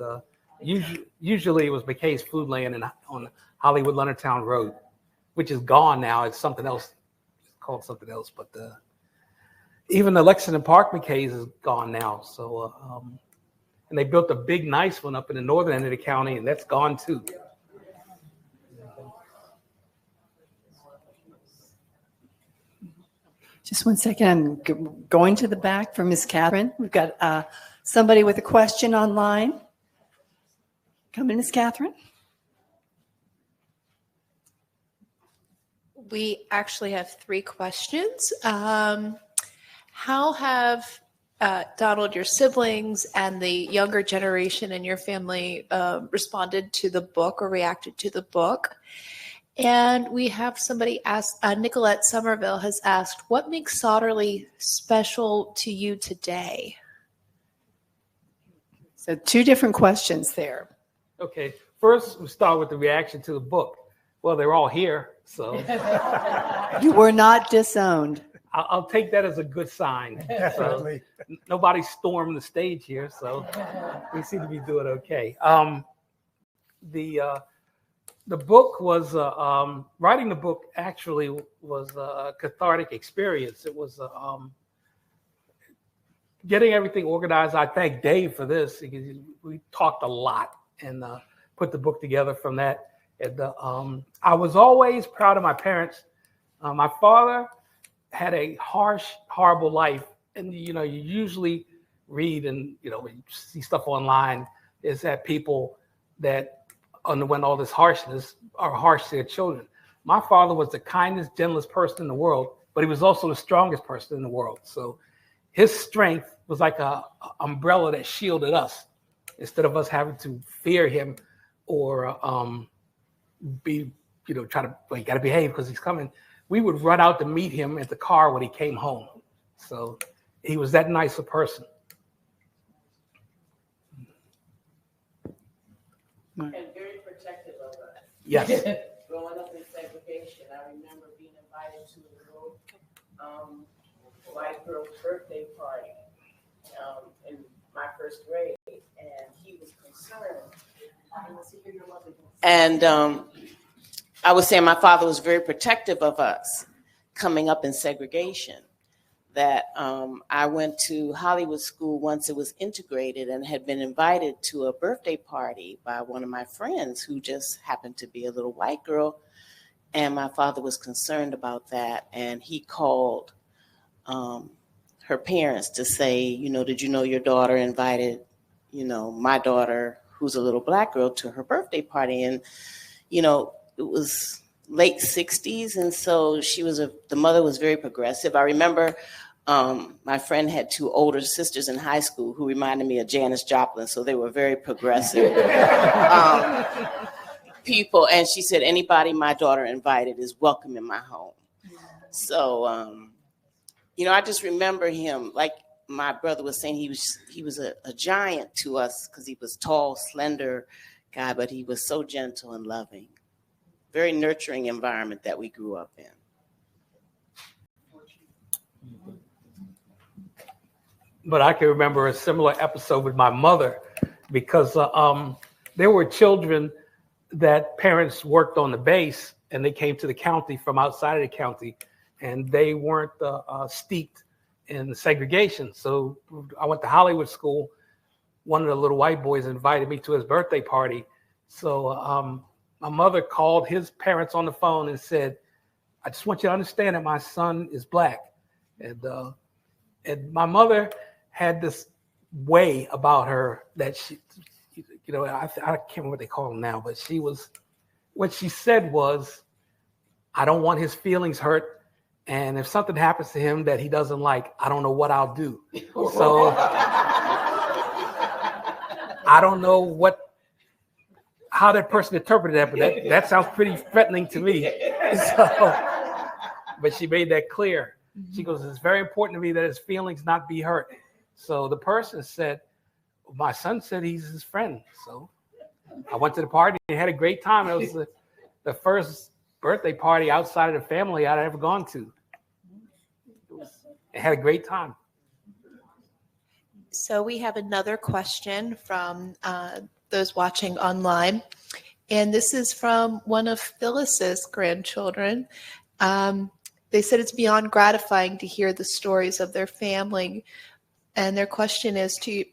B: usually it was McKay's Foodland on Hollywood Leonardtown Road, which is gone now. It's something else. It's called something else. But even the Lexington Park McKay's is gone now. So, and they built a big, nice one up in the northern end of the county, and that's gone too.
A: Just one second. I'm going to the back for Miss Catherine. We've got somebody with a question online. Come in, Miss Catherine.
K: We actually have 3 questions. How have Donald, your siblings, and the younger generation in your family responded to the book or reacted to the book? And we have somebody ask, Nicolette Somerville has asked, what makes Sotterley special to you today?
A: So 2 different questions there.
B: Okay, first we start with the reaction to the book. Well, they're all here, so
A: You were not disowned.
B: I'll take that as a good sign.
C: Definitely.
B: So, nobody stormed the stage here, so we seem to be doing okay. The book was writing the book actually was a cathartic experience. It was getting everything organized. I thank Dave for this because we talked a lot and put the book together from that. And I was always proud of my parents. My father had a harsh, horrible life, and you usually read and you see stuff online is that people that underwent all this harshness are harsh to their children. My father was the kindest, gentlest person in the world, but he was also the strongest person in the world. So his strength was like a umbrella that shielded us instead of us having to fear him or be, try to, well, you got to behave because he's coming. We would run out to meet him at the car when he came home. So he was that nice a person.
F: And very protective of us.
B: Yes.
F: Growing up in segregation, I remember being invited to a little white girl's birthday party in my first grade, and he was concerned. And I was saying my father was very protective of us coming up in segregation. That I went to Hollywood School once it was integrated and had been invited to a birthday party by one of my friends who just happened to be a little white girl. And my father was concerned about that. And he called her parents to say, did you know your daughter invited, my daughter, who's a little black girl, to her birthday party? And, it was late 60s. And so the mother was very progressive. I remember my friend had 2 older sisters in high school who reminded me of Janice Joplin. So they were very progressive people. And she said, anybody my daughter invited is welcome in my home. So, I just remember him, like my brother was saying, he was a giant to us because he was tall, slender guy, but he was so gentle and loving. Very nurturing environment that we grew up in.
B: But I can remember a similar episode with my mother because there were children that parents worked on the base and they came to the county from outside of the county and they weren't steeped in segregation. So I went to Hollywood School. One of the little white boys invited me to his birthday party. So my mother called his parents on the phone and said, I just want you to understand that my son is black. And my mother had this way about her that she, I can't remember what they call them now, but what she said was, I don't want his feelings hurt. And if something happens to him that he doesn't like, I don't know what I'll do. So I don't know how that person interpreted that, but that sounds pretty threatening to me. But she made that clear. She goes, it's very important to me that his feelings not be hurt. So the person said, my son said he's his friend. So I went to the party and had a great time. It was the first birthday party outside of the family I'd ever gone to. I had a great time.
K: So we have another question from those watching online. And this is from one of Phyllis's grandchildren. They said it's beyond gratifying to hear the stories of their family. And their question is to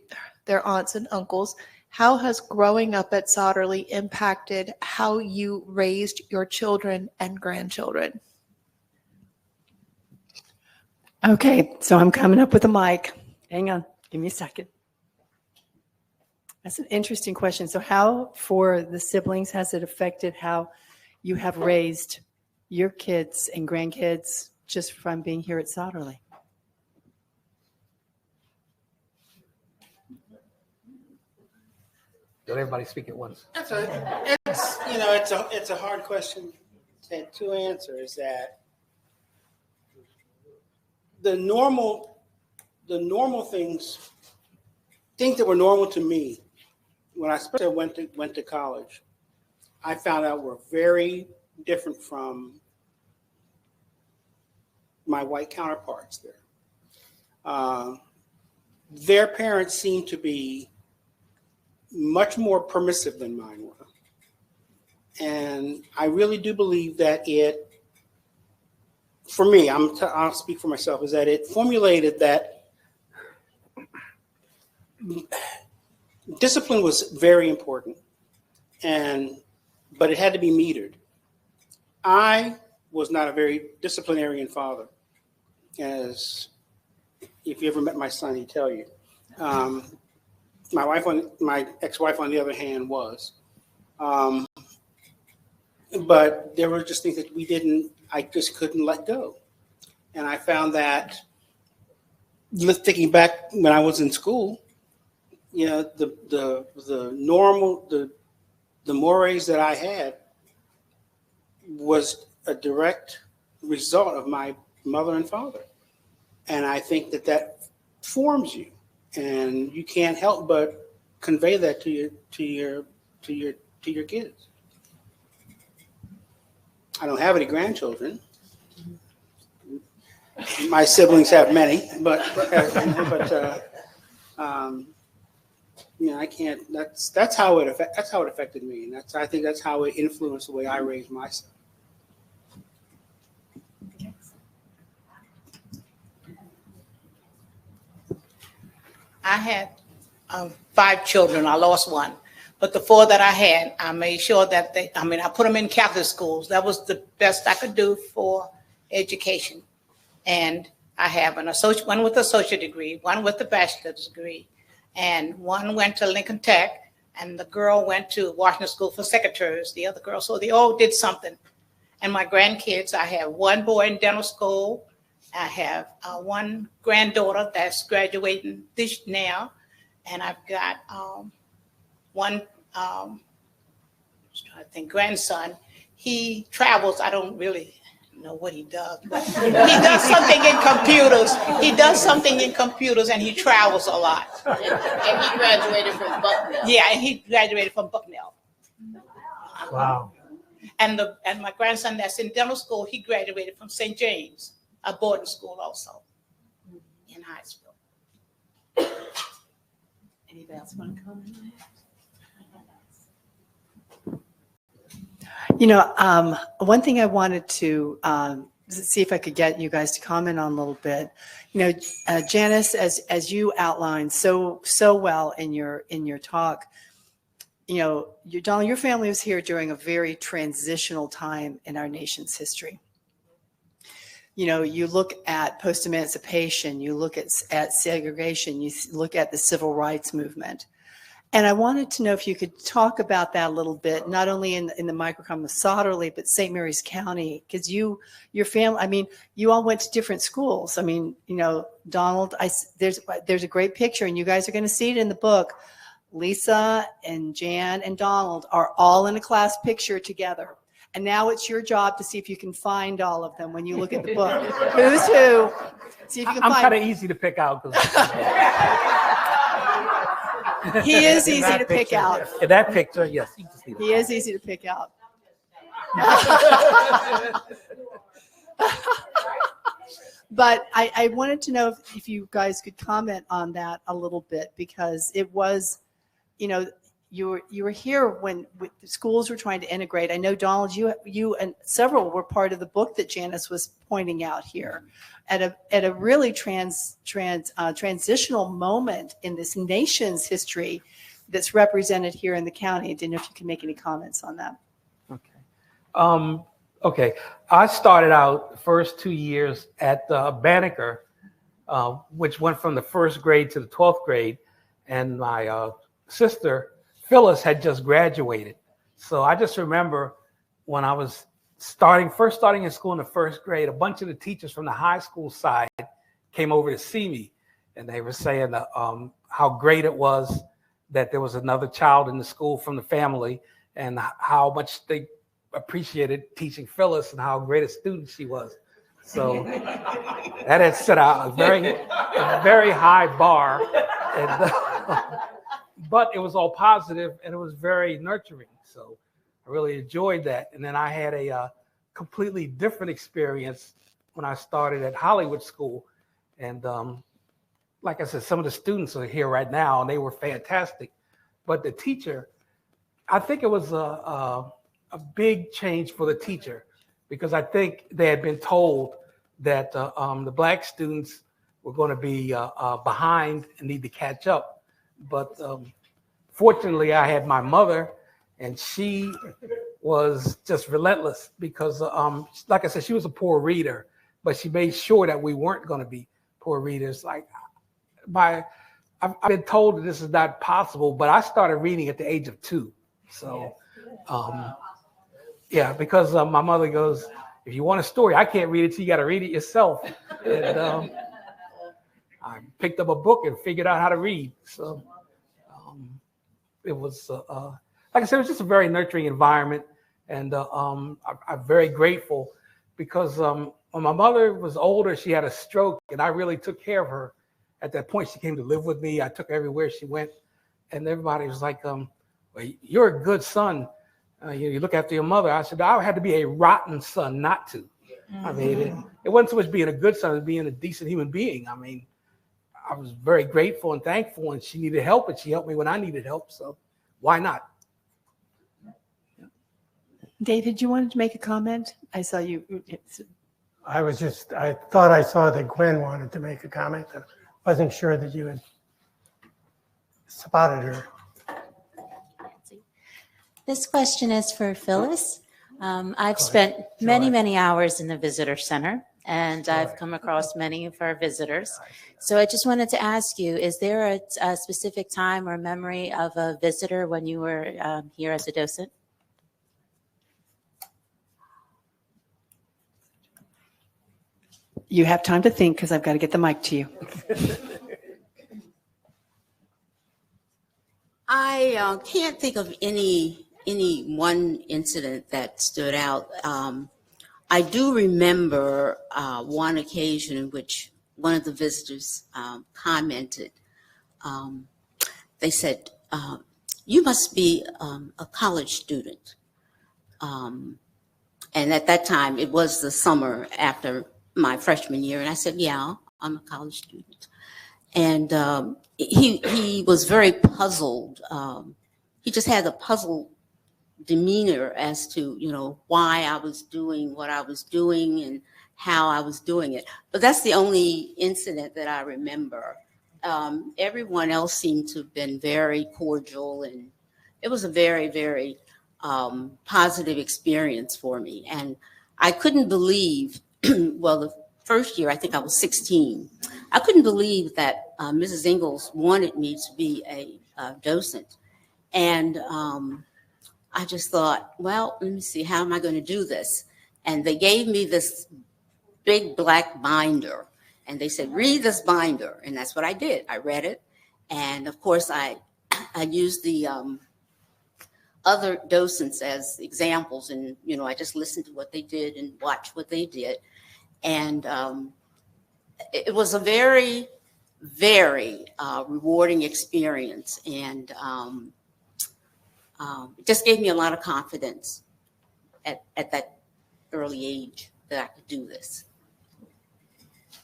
K: their aunts and uncles, how has growing up at Sotterley impacted how you raised your children and grandchildren?
A: Okay, so I'm coming up with a mic. Hang on, give me a second. That's an interesting question. So how, for the siblings, has it affected how you have raised your kids and grandkids just from being here at Sotterley?
B: Don't everybody speak at once.
E: It's a hard question to answer. Is that the normal things that were normal to me when I especially went to college, I found out were very different from my white counterparts there. Their parents seemed to be much more permissive than mine were. And I really do believe that for me, I'll speak for myself, is that it formulated that discipline was very important, but it had to be metered. I was not a very disciplinarian father, as if you ever met my son, he'd tell you. My ex-wife, on the other hand, was. But there were just things that I just couldn't let go. And I found that, thinking back when I was in school, the mores that I had was a direct result of my mother and father. And I think that forms you, and you can't help but convey that to your kids. I don't have any grandchildren. My siblings have many, but I can't. That's how it affected me, and I think that's how it influenced the way I raised myself.
G: I had 5 children. I lost one. But the 4 that I had, I made sure that I put them in Catholic schools. That was the best I could do for education. And I have one with an associate degree, one with a bachelor's degree, and one went to Lincoln Tech, and the girl went to Washington School for Secretaries, the other girl. So they all did something. And my grandkids, I have one boy in dental school. I have one granddaughter that's graduating now, and I've got one, grandson. He travels. I don't really know what he does, but he does something in computers. He does something in computers, and he travels a lot.
F: And he graduated from Bucknell.
G: Yeah, and he graduated from Bucknell.
C: Wow.
G: And my grandson that's in dental school, he graduated from St. James, a boarding school also in Hyattsville.
A: Anybody else want to comment on that? One thing I wanted to see if I could get you guys to comment on a little bit. Janice, as you outlined so well in your talk, your family was here during a very transitional time in our nation's history. You look at post-emancipation, you look at segregation, you look at the civil rights movement. And I wanted to know if you could talk about that a little bit, not only in the microcosm of Sotterley, but St. Mary's County, because your family, you all went to different schools. Donald, there's a great picture, and you guys are going to see it in the book. Lisa and Jan and Donald are all in a class picture together. And now it's your job to see if you can find all of them when you look at the book. Who's who? See if you can
B: I'm
A: find.
B: kind of easy to pick out.
A: He is easy to pick out.
B: In that picture, yes. You can see that.
A: He is easy to pick out. But I wanted to know if you guys could comment on that a little bit, because it was, you were here when the schools were trying to integrate. I know, Donald, you and several were part of the book that Janice was pointing out here at a really transitional moment in this nation's history that's represented here in the county. I didn't know if you could make any comments on that.
B: Okay. I started out the first 2 years at Banneker, which went from the 1st grade to the 12th grade, and my sister Phyllis had just graduated. So I just remember when I was first starting in school in the 1st grade, a bunch of the teachers from the high school side came over to see me, and they were saying how great it was that there was another child in the school from the family, and how much they appreciated teaching Phyllis and how great a student she was. So that had set out a very high bar. but it was all positive and it was very nurturing. So I really enjoyed that. And then I had a completely different experience when I started at Hollywood School. And like I said, some of the students are here right now and they were fantastic. But the teacher, I think it was a big change for the teacher, because I think they had been told that the Black students were going to be behind and need to catch up. But fortunately, I had my mother, and she was just relentless because, like I said, she was a poor reader, but she made sure that we weren't going to be poor readers. Like, I've been told that this is not possible, but I started reading at the age of 2. So, yeah, because my mother goes, if you want a story, I can't read it, so you got to read it yourself. And I picked up a book and figured out how to read. So it was, like I said, it was just a very nurturing environment. And I'm very grateful because when my mother was older, she had a stroke, and I really took care of her. At that point, she came to live with me. I took her everywhere she went. And everybody was like, well, you're a good son. You look after your mother. I said, I had to be a rotten son not to. I mean, it wasn't so much being a good son as being a decent human being. I mean, I was very grateful and thankful, and she needed help, and she helped me when I needed help. So why not?
A: David, you wanted to make a comment? I saw you.
C: I thought I saw that Gwen wanted to make a comment. I wasn't sure that you had spotted her.
L: This question is for Phyllis. I've spent many hours in the visitor center, and I've come across many of our visitors. So I just wanted to ask you, is there a specific time or memory of a visitor when you were here as a docent?
A: You have time to think, because I've got to get the mic to you.
H: I can't think of any one incident that stood out. I do remember one occasion in which one of the visitors commented. They said, "You must be a college student." And at that time, it was the summer after my freshman year, and I said, "Yeah, I'm a college student." And he was very puzzled. He just had a puzzled demeanor as to, why I was doing what I was doing and how I was doing it. But that's the only incident that I remember. Everyone else seemed to have been very cordial, and it was a very, very positive experience for me. And I couldn't believe, well, the first year, I think I was 16. I couldn't believe that Mrs. Ingalls wanted me to be a docent. And I just thought, well, let me see, how am I going to do this? And they gave me this big black binder, and they said, read this binder. And that's what I did. I read it. And of course, I used the other docents as examples. And, I just listened to what they did and watched what they did. And it was a very, very rewarding experience. And it just gave me a lot of confidence at that early age that I could do this.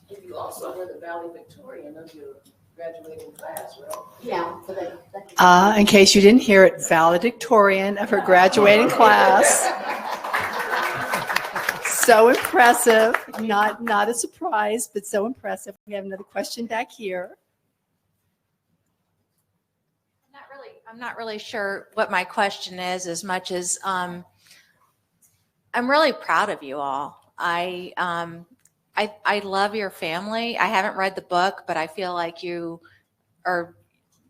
F: And you also were the valedictorian of your graduating class, right?
H: Yeah.
A: In case you didn't hear it, valedictorian of her graduating class. So impressive. Not a surprise, but so impressive. We have another question back here.
K: I'm not really sure what my question is, as much as I'm really proud of you all. I love your family. I haven't read the book, but I feel like you are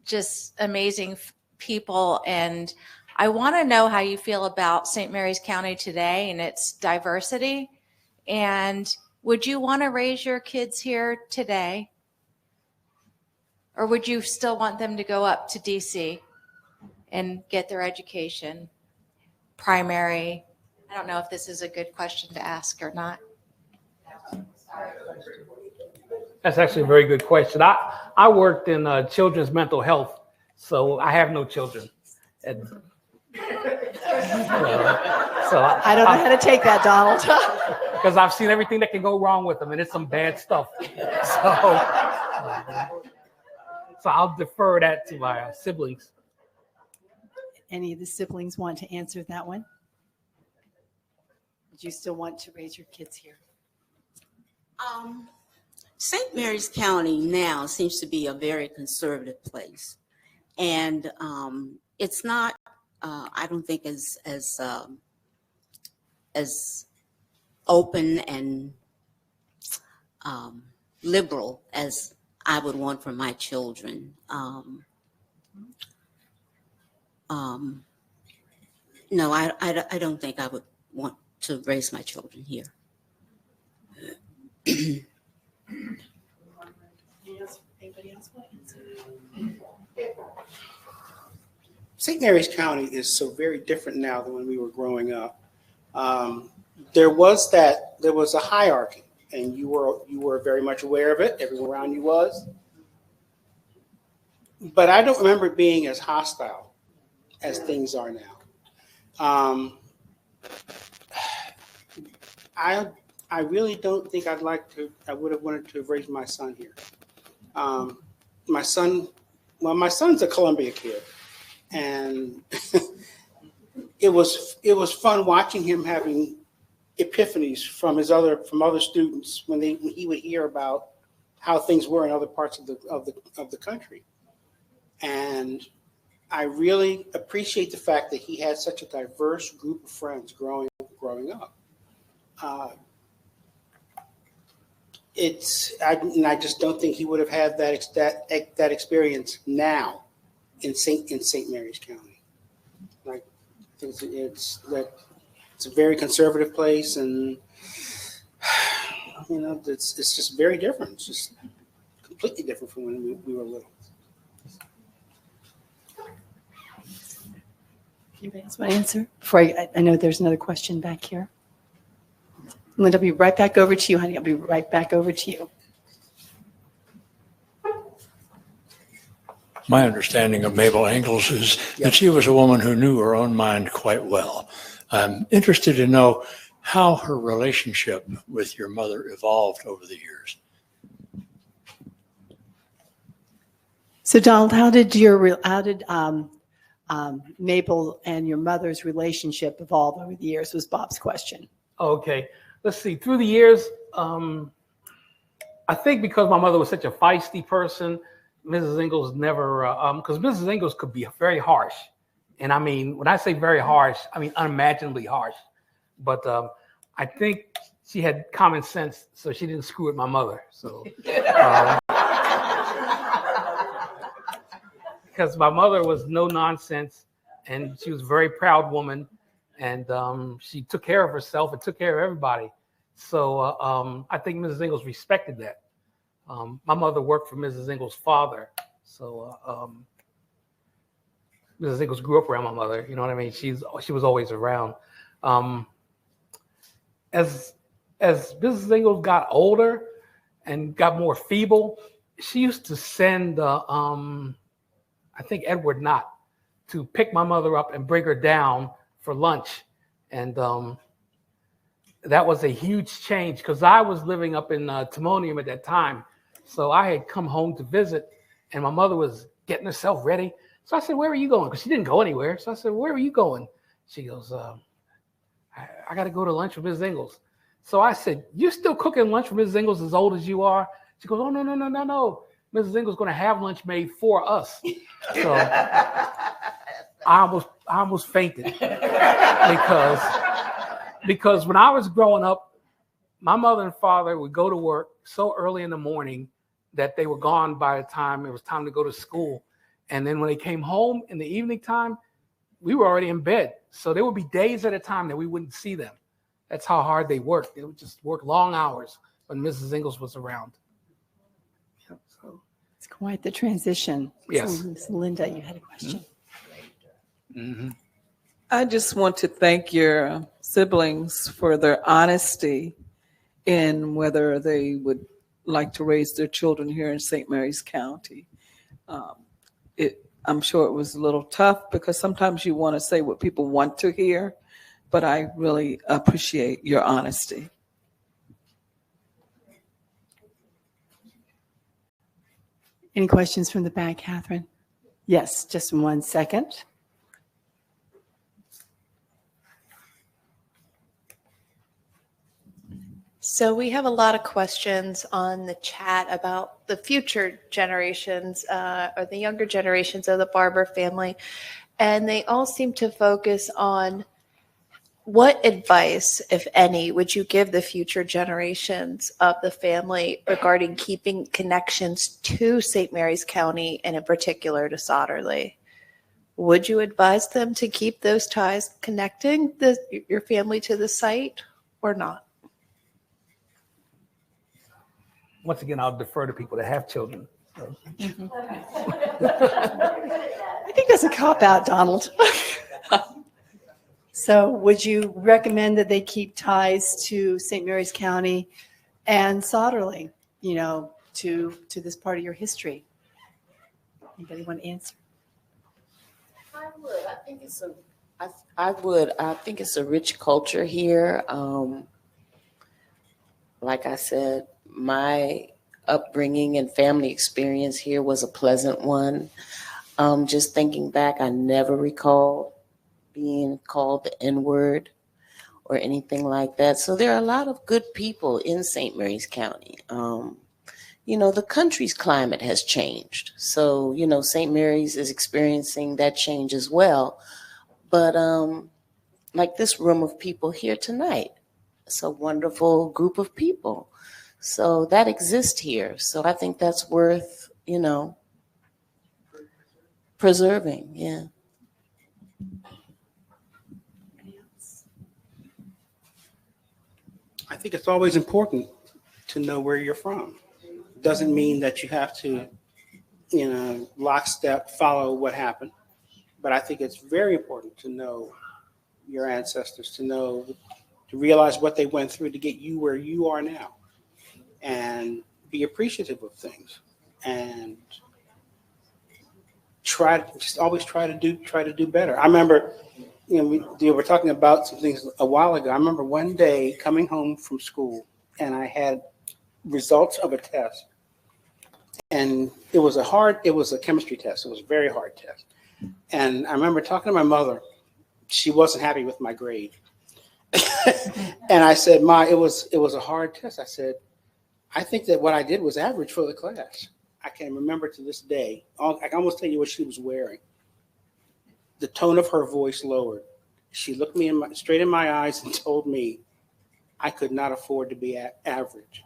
K: just amazing people. And I want to know how you feel about St. Mary's County today and its diversity. And would you want to raise your kids here today? Or would you still want them to go up to DC and get their education, primary? I don't know if this is a good question to ask or not.
B: That's actually a very good question. I worked in children's mental health, So I have no children. And, so
A: I don't know how to take that, Donald.
B: because I've seen everything that can go wrong with them, and it's some bad stuff. So I'll defer that to my siblings.
A: Any of the siblings want to answer that one? Would you still want to raise your kids here?
H: St. Mary's County now seems to be a very conservative place, and it's not. I don't think as open and liberal as I would want for my children. No, I don't think I would want to raise my children here.
A: Anybody else want to answer?
E: St. Mary's County is so very different now than when we were growing up. There was a hierarchy, and you were very much aware of it. Everyone around you was. But I don't remember it being as hostile as things are now. I really don't think I would have wanted to have raised my son here. My son's a Columbia kid, and it was fun watching him having epiphanies from other students when he would hear about how things were in other parts of the country. And I really appreciate the fact that he had such a diverse group of friends growing up. I just don't think he would have had that experience now in St. Mary's County. Like, it's a very conservative place, and it's just very different. It's just completely different from when we were little.
A: Anybody else want to answer? Before I know there's another question back here. Linda, I'll be right back over to you, honey. I'll be right back over to you.
M: My understanding of Mabel Ingalls is that she was a woman who knew her own mind quite well. I'm interested to know how her relationship with your mother evolved over the years.
A: So, Donald, how did Mabel and your mother's relationship evolve over the years? Was Bob's question.
B: Okay, let's see. Through the years, I think because my mother was such a feisty person, Mrs. Ingalls never, because Mrs. Ingalls could be very harsh. And I mean, when I say very harsh, I mean unimaginably harsh. But I think she had common sense, so she didn't screw with my mother. So, because my mother was no nonsense, and she was a very proud woman, and she took care of herself and took care of everybody. So I think Mrs. Ingalls respected that. My mother worked for Mrs. Ingalls' father, so Mrs. Ingalls grew up around my mother. You know what I mean? She was always around. As Mrs. Ingalls got older and got more feeble, she used to send I think Edward Knott to pick my mother up and bring her down for lunch, and that was a huge change because I was living up in Timonium at that time. So I had come home to visit, and my mother was getting herself ready. So I said, "Where are you going?" Because she didn't go anywhere. So I said, "Where are you going?" She goes, I got to go to lunch with Mrs. Ingalls. So I said, "You're still cooking lunch for Mrs. Ingalls as old as you are?" She goes, "Oh, no. Mrs. Ingalls is going to have lunch made for us." So I almost fainted because when I was growing up, my mother and father would go to work so early in the morning that they were gone by the time it was time to go to school. And then when they came home in the evening time, we were already in bed. So there would be days at a time that we wouldn't see them. That's how hard they worked. They would just work long hours when Mrs. Ingalls was around. Yeah, so
A: it's quite the transition.
B: Yes.
A: So, Ms. Linda, you had a question.
B: Mm-hmm.
N: I just want to thank your siblings for their honesty in whether they would like to raise their children here in St. Mary's County. I'm sure it was a little tough because sometimes you want to say what people want to hear, but I really appreciate your honesty.
A: Any questions from the back, Catherine? Yes, just 1 second.
K: So we have a lot of questions on the chat about the future generations or the younger generations of the Barber family. And they all seem to focus on what advice, if any, would you give the future generations of the family regarding keeping connections to St. Mary's County and in particular to Sotterley? Would you advise them to keep those ties connecting your family to the site or not?
B: Once again, I'll defer to people that have children. So.
A: I think that's a cop-out, Donald. So would you recommend that they keep ties to St. Mary's County and Sotterley, to this part of your history? Anybody want to answer?
F: I would. I think it's a rich culture here. Like I said, my upbringing and family experience here was a pleasant one. Just thinking back, I never recall being called the N-word or anything like that. So there are a lot of good people in St. Mary's County. The country's climate has changed. So, St. Mary's is experiencing that change as well. But like this room of people here tonight, it's a wonderful group of people. So that exists here. So I think that's worth, preserving. Yeah.
E: I think it's always important to know where you're from. Doesn't mean that you have to, lockstep follow what happened. But I think it's very important to know your ancestors, to realize what they went through to get you where you are now, and be appreciative of things, and always try to do better. I remember, we were talking about some things a while ago. I remember one day coming home from school, and I had results of a test, and it was a chemistry test. It was a very hard test, and I remember talking to my mother. She wasn't happy with my grade, and I said, "Ma, it was a hard test." I said, "I think that what I did was average for the class." I can remember to this day. I can almost tell you what she was wearing. The tone of her voice lowered. She looked me straight in my eyes and told me I could not afford to be average.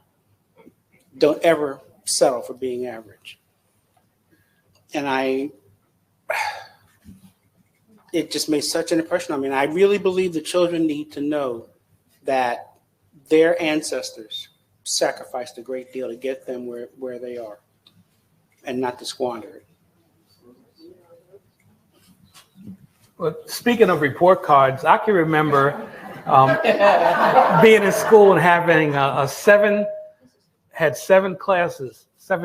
E: Don't ever settle for being average. And it just made such an impression on me. And I really believe the children need to know that their ancestors sacrificed a great deal to get them where they are, and not to squander it.
B: Well, speaking of report cards, I can remember being in school and having seven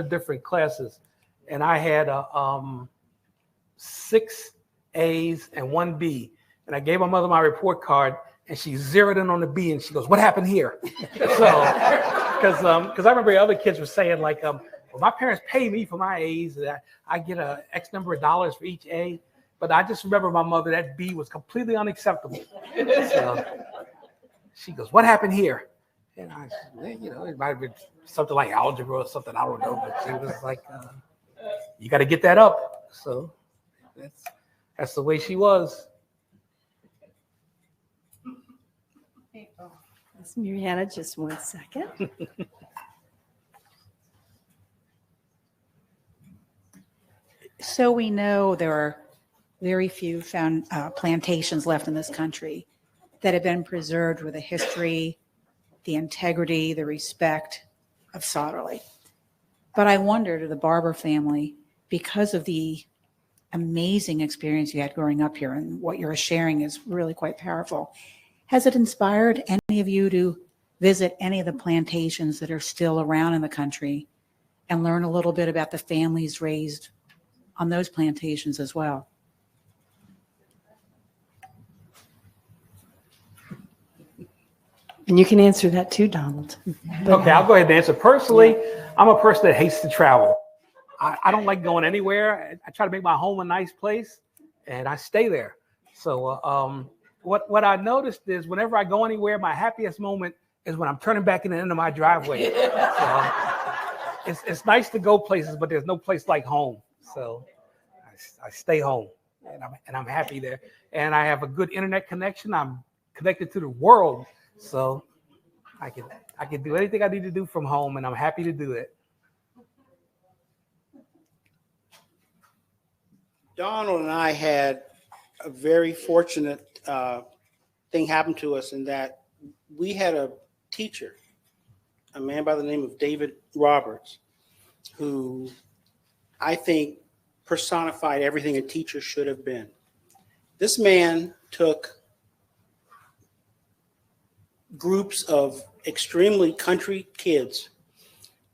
B: different classes, and I had 6 A's and 1 B, and I gave my mother my report card, and she zeroed in on the B, and she goes, "What happened here?" Because I remember other kids were saying like, "Well, my parents pay me for my A's, and I get a X number of dollars for each A." But I just remember my mother, that B was completely unacceptable. So she goes, "What happened here?" And I said, it might have been something like algebra or something, I don't know. But she was like, "You got to get that up." So that's the way she was.
A: Miss Mariana, just 1 second.
O: So we know there are very few plantations left in this country that have been preserved with the history, the integrity, the respect of Sotterley. But I wonder, to the Barber family, because of the amazing experience you had growing up here, and what you're sharing is really quite powerful, has it inspired any of you to visit any of the plantations that are still around in the country and learn a little bit about the families raised on those plantations as well.
A: And you can answer that too, Donald.
B: Okay, I'll go ahead and answer. Personally, I'm a person that hates to travel. I don't like going anywhere. I try to make my home a nice place, and I stay there. So what I noticed is whenever I go anywhere, my happiest moment is when I'm turning back in the end of my driveway. So, it's nice to go places, but there's no place like home. So I stay home, and I'm happy there. And I have a good internet connection. I'm connected to the world, so I can do anything I need to do from home, and I'm happy to do it.
E: Donald and I had a very fortunate thing happen to us in that we had a teacher, a man by the name of David Roberts, who I think personified everything a teacher should have been. This man took groups of extremely country kids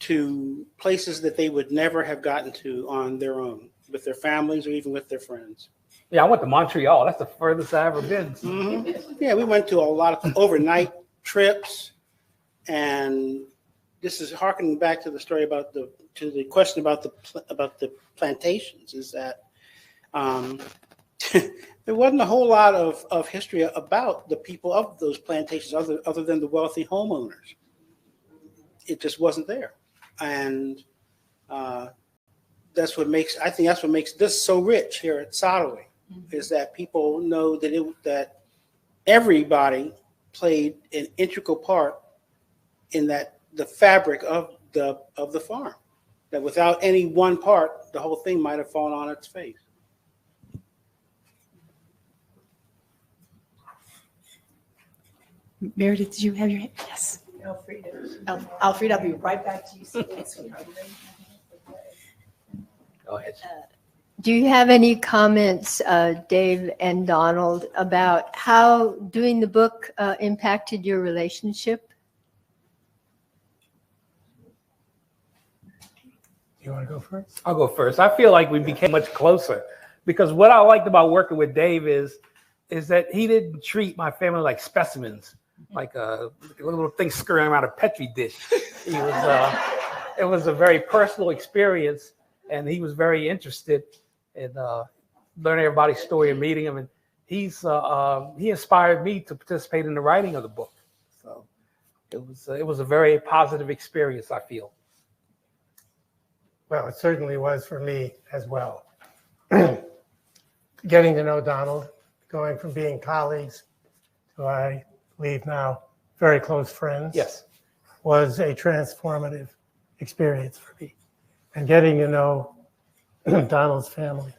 E: to places that they would never have gotten to on their own, with their families or even with their friends.
B: Yeah, I went to Montreal. That's the furthest I've ever been.
E: Mm-hmm. Yeah, we went to a lot of overnight trips, and this is harkening back to the story about the question about the plantations. Is that there wasn't a whole lot of history about the people of those plantations other than the wealthy homeowners. It just wasn't there, and that's what makes this so rich here at Sotterley. Is that people know that everybody played an integral part in the fabric of the farm. That without any one part, the whole thing might have fallen on its face.
A: Meredith, did you have your hand? Yes. Alfreda, I'll be right back to you.
B: Go ahead.
P: Do you have any comments, Dave and Donald, about how doing the book impacted your relationship?
C: You want to go first?
B: I'll go first. I feel like we became much closer because what I liked about working with Dave is that he didn't treat my family like specimens, like a little thing scurrying around a Petri dish. It was a very personal experience, and he was very interested in learning everybody's story and meeting them. And he inspired me to participate in the writing of the book. So it was a very positive experience, I feel.
C: Well, it certainly was for me as well. Getting to know Donald, going from being colleagues to, I believe now, very close friends.
B: Yes.
C: Was a transformative experience for me. And getting to know Donald's family,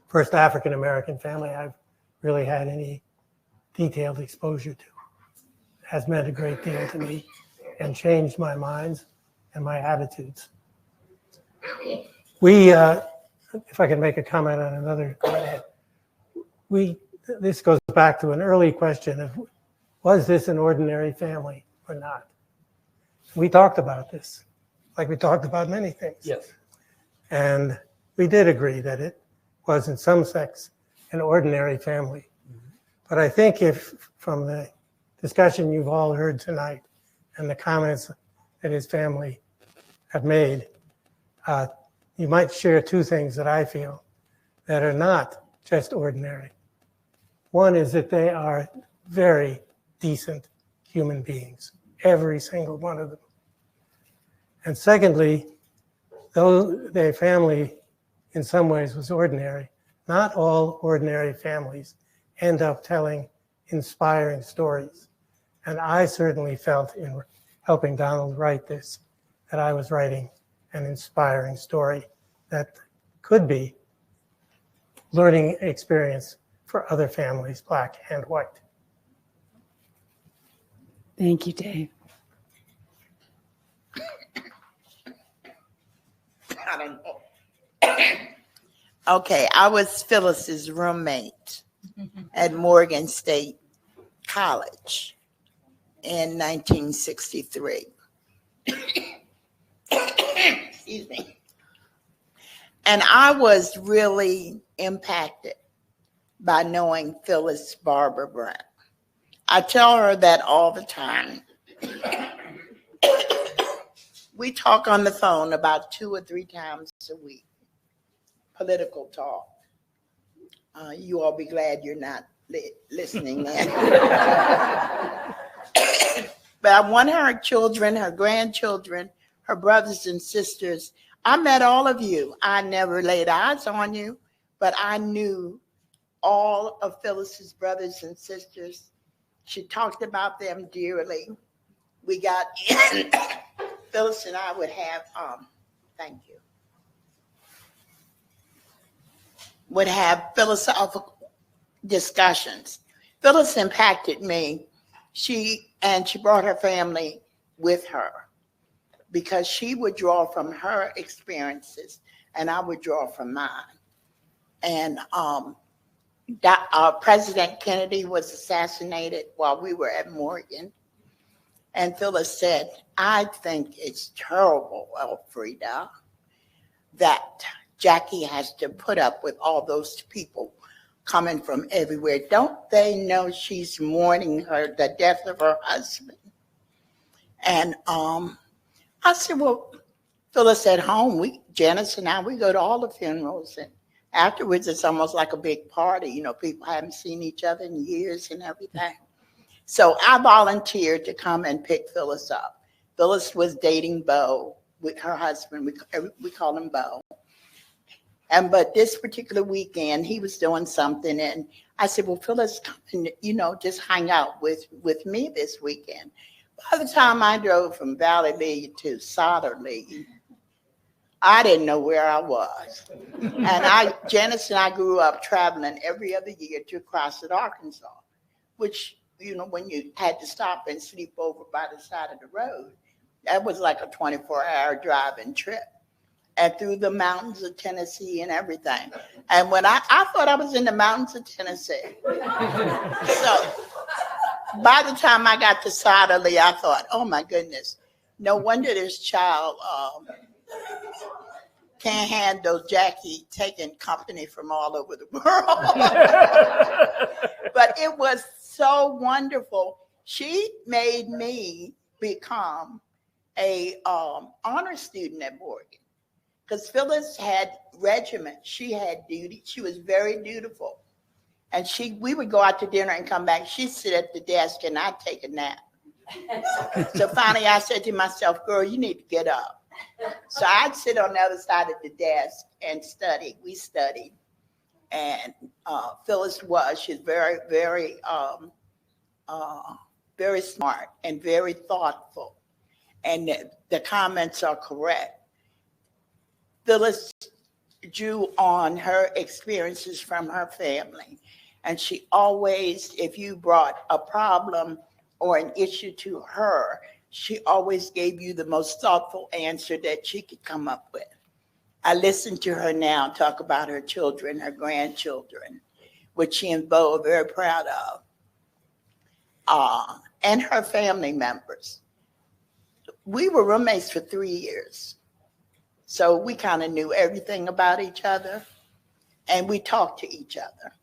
C: first African-American family I've really had any detailed exposure to, has meant a great deal to me and changed my minds and my attitudes. We, if I can make a comment on another, go ahead. This goes back to an early question of, was this an ordinary family or not? We talked about this, like we talked about many things.
B: Yes.
C: And we did agree that it was in some sense an ordinary family. Mm-hmm. But I think if from the discussion you've all heard tonight and the comments that his family have made, you might share two things that I feel that are not just ordinary. One is that they are very decent human beings, every single one of them. And secondly, though their family in some ways was ordinary, not all ordinary families end up telling inspiring stories. And I certainly felt in helping Donald write this, that I was writing an inspiring story that could be learning experience for other families, Black and white.
A: Thank you, Dave.
Q: I don't know. Okay, I was Phyllis's roommate at Morgan State College in 1963. Excuse me. And I was really impacted by knowing Phyllis Barber Brown. I tell her that all the time. We talk on the phone about 2 or 3 times a week, political talk. You all be glad you're not listening then. But I want her children, her grandchildren, her brothers and sisters. I met all of you. I never laid eyes on you, but I knew all of Phyllis's brothers and sisters. She talked about them dearly. We got, Phyllis and I would have, thank you, would have philosophical discussions. Phyllis impacted me. She brought her family with her because she would draw from her experiences and I would draw from mine. And President Kennedy was assassinated while we were at Morgan. And Phyllis said, I think it's terrible, Elfrida, that Jackie has to put up with all those people coming from everywhere. Don't they know she's mourning the death of her husband? And I said, well, Phyllis at home, Janice and I, we go to all the funerals, and afterwards it's almost like a big party. You know, people haven't seen each other in years and everything. So I volunteered to come and pick Phyllis up. Phyllis was dating Bo with her husband. We call him Bo. But this particular weekend, he was doing something, and I said, well, Phyllis, come and, just hang out with me this weekend. By the time I drove from Valley Lee to Sotterley, I didn't know where I was. And Janice and I grew up traveling every other year to Crossett, Arkansas, which, when you had to stop and sleep over by the side of the road, that was like a 24-hour driving trip. And through the mountains of Tennessee and everything. And when I thought I was in the mountains of Tennessee. So by the time I got to Sotterley, I thought, oh my goodness, no wonder this child can't handle Jackie taking company from all over the world. But it was so wonderful. She made me become a honor student at Morgan. Because Phyllis had regiment, she had duty, she was very dutiful. And we would go out to dinner and come back, she'd sit at the desk and I'd take a nap. So finally I said to myself, girl, you need to get up. So I'd sit on the other side of the desk and study. We studied. And Phyllis she's very, very, very smart and very thoughtful. And the comments are correct. Phyllis drew on her experiences from her family. And she always, if you brought a problem or an issue to her, she always gave you the most thoughtful answer that she could come up with. I listen to her now talk about her children, her grandchildren, which she and Bo are very proud of, and her family members. We were roommates for 3 years. So we kind of knew everything about each other, and we talked to each other.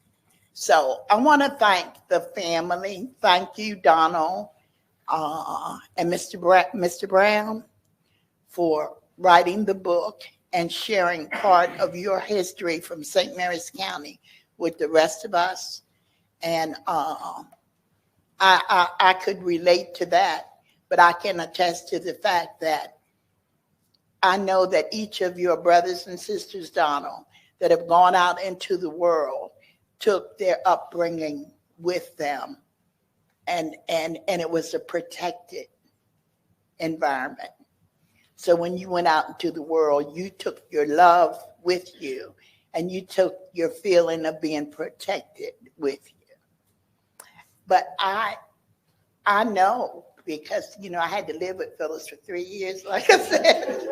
Q: So I want to thank the family. Thank you, Donald and Mr. Brown, for writing the book and sharing part of your history from St. Mary's County with the rest of us. And I could relate to that, but I can attest to the fact that I know that each of your brothers and sisters, Donald, that have gone out into the world, took their upbringing with them, and it was a protected environment. So when you went out into the world, you took your love with you, and you took your feeling of being protected with you. But I know, because I had to live with Phyllis for 3 years, like I said.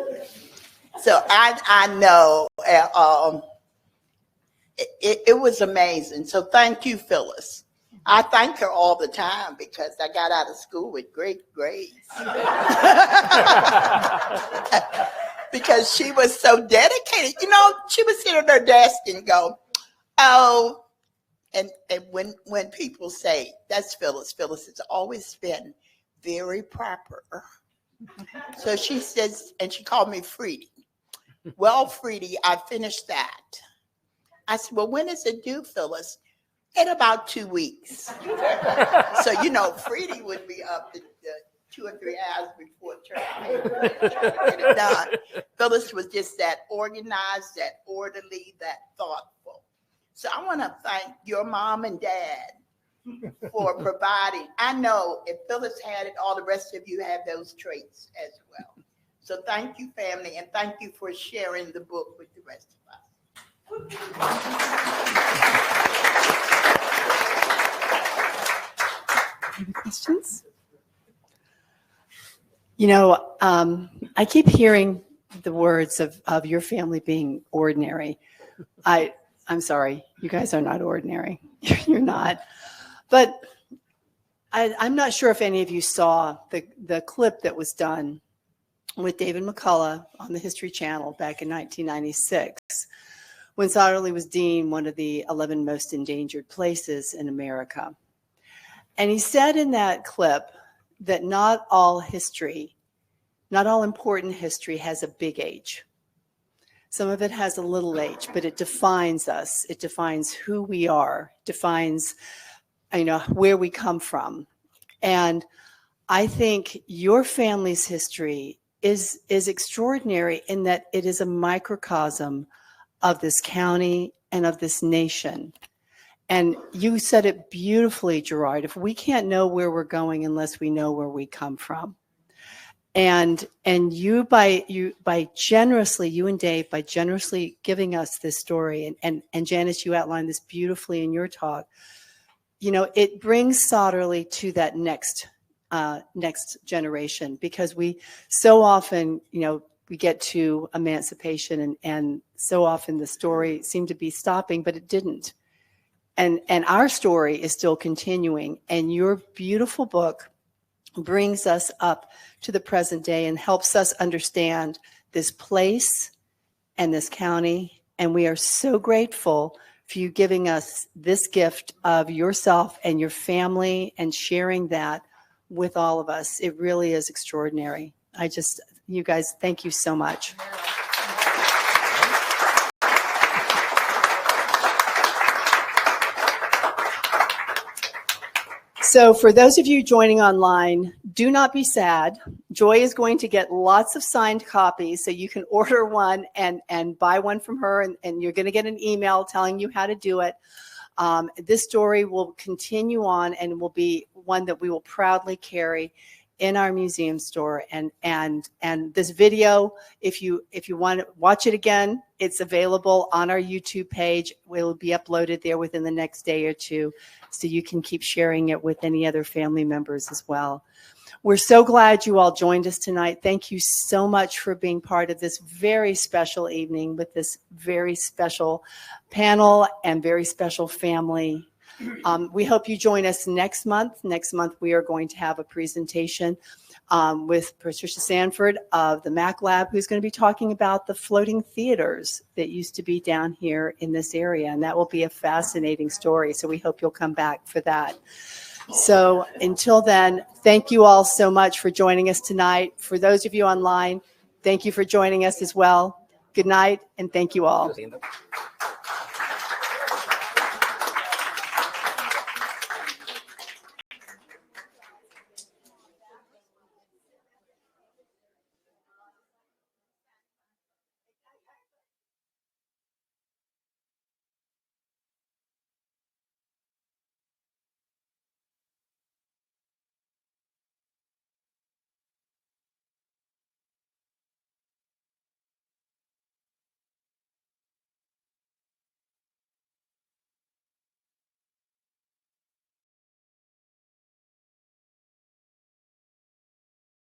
Q: So I know it was amazing. So thank you, Phyllis. I thank her all the time because I got out of school with great grades. because she was so dedicated. You know, she would sit at her desk and go, oh, and when people say, that's Phyllis, Phyllis has always been very proper. So she says, and she called me Freedy. Well, Freedy, I finished that. I said, well, when is it due, Phyllis? In about 2 weeks. So, you know, Freedy would be up the 2 or 3 hours before church. Get it done. Phyllis was just that organized, that orderly, that thoughtful. So I want to thank your mom and dad for providing. I know if Phyllis had it, all the rest of you have those traits as well. So thank you, family, and thank you for sharing the book with the rest of us.
A: Any questions? You know, I keep hearing the words of your family being ordinary. I'm sorry, you guys are not ordinary. You're not. But I'm not sure if any of you saw the clip that was done with David McCullough on the History Channel back in 1996, when Sotterley was deemed one of the 11 most endangered places in America. And he said in that clip that not all history, not all important history has a big H. Some of it has a little h, but it defines us. It defines who we are, defines, where we come from. And I think your family's history is extraordinary in that it is a microcosm of this county and of this nation. And you said it beautifully, Gerard. If we can't know where we're going unless we know where we come from. And you by generously, you and Dave, by generously giving us this story, and Janice, you outlined this beautifully in your talk, it brings Sotterley to that next generation, because we so often, we get to emancipation and so often the story seemed to be stopping, but it didn't. And our story is still continuing. And your beautiful book brings us up to the present day and helps us understand this place and this county. And we are so grateful for you giving us this gift of yourself and your family and sharing that with all of us. It really is extraordinary. You guys, thank you so much. So for those of you joining online, do not be sad. Joy is going to get lots of signed copies, so you can order one and buy one from her, and you're going to get an email telling you how to do it. This story will continue on and will be one that we will proudly carry in our museum store. And this video, if you want to watch it again, it's available on our YouTube page. It will be uploaded there within the next day or two, so you can keep sharing it with any other family members as well. We're so glad you all joined us tonight. Thank you so much for being part of this very special evening with this very special panel and very special family. We hope you join us next month. Next month, we are going to have a presentation with Patricia Sanford of the Mac Lab, who's going to be talking about the floating theaters that used to be down here in this area. And that will be a fascinating story. So we hope you'll come back for that. So until then, thank you all so much for joining us tonight. For those of you online, thank you for joining us as well. Good night, and thank you all.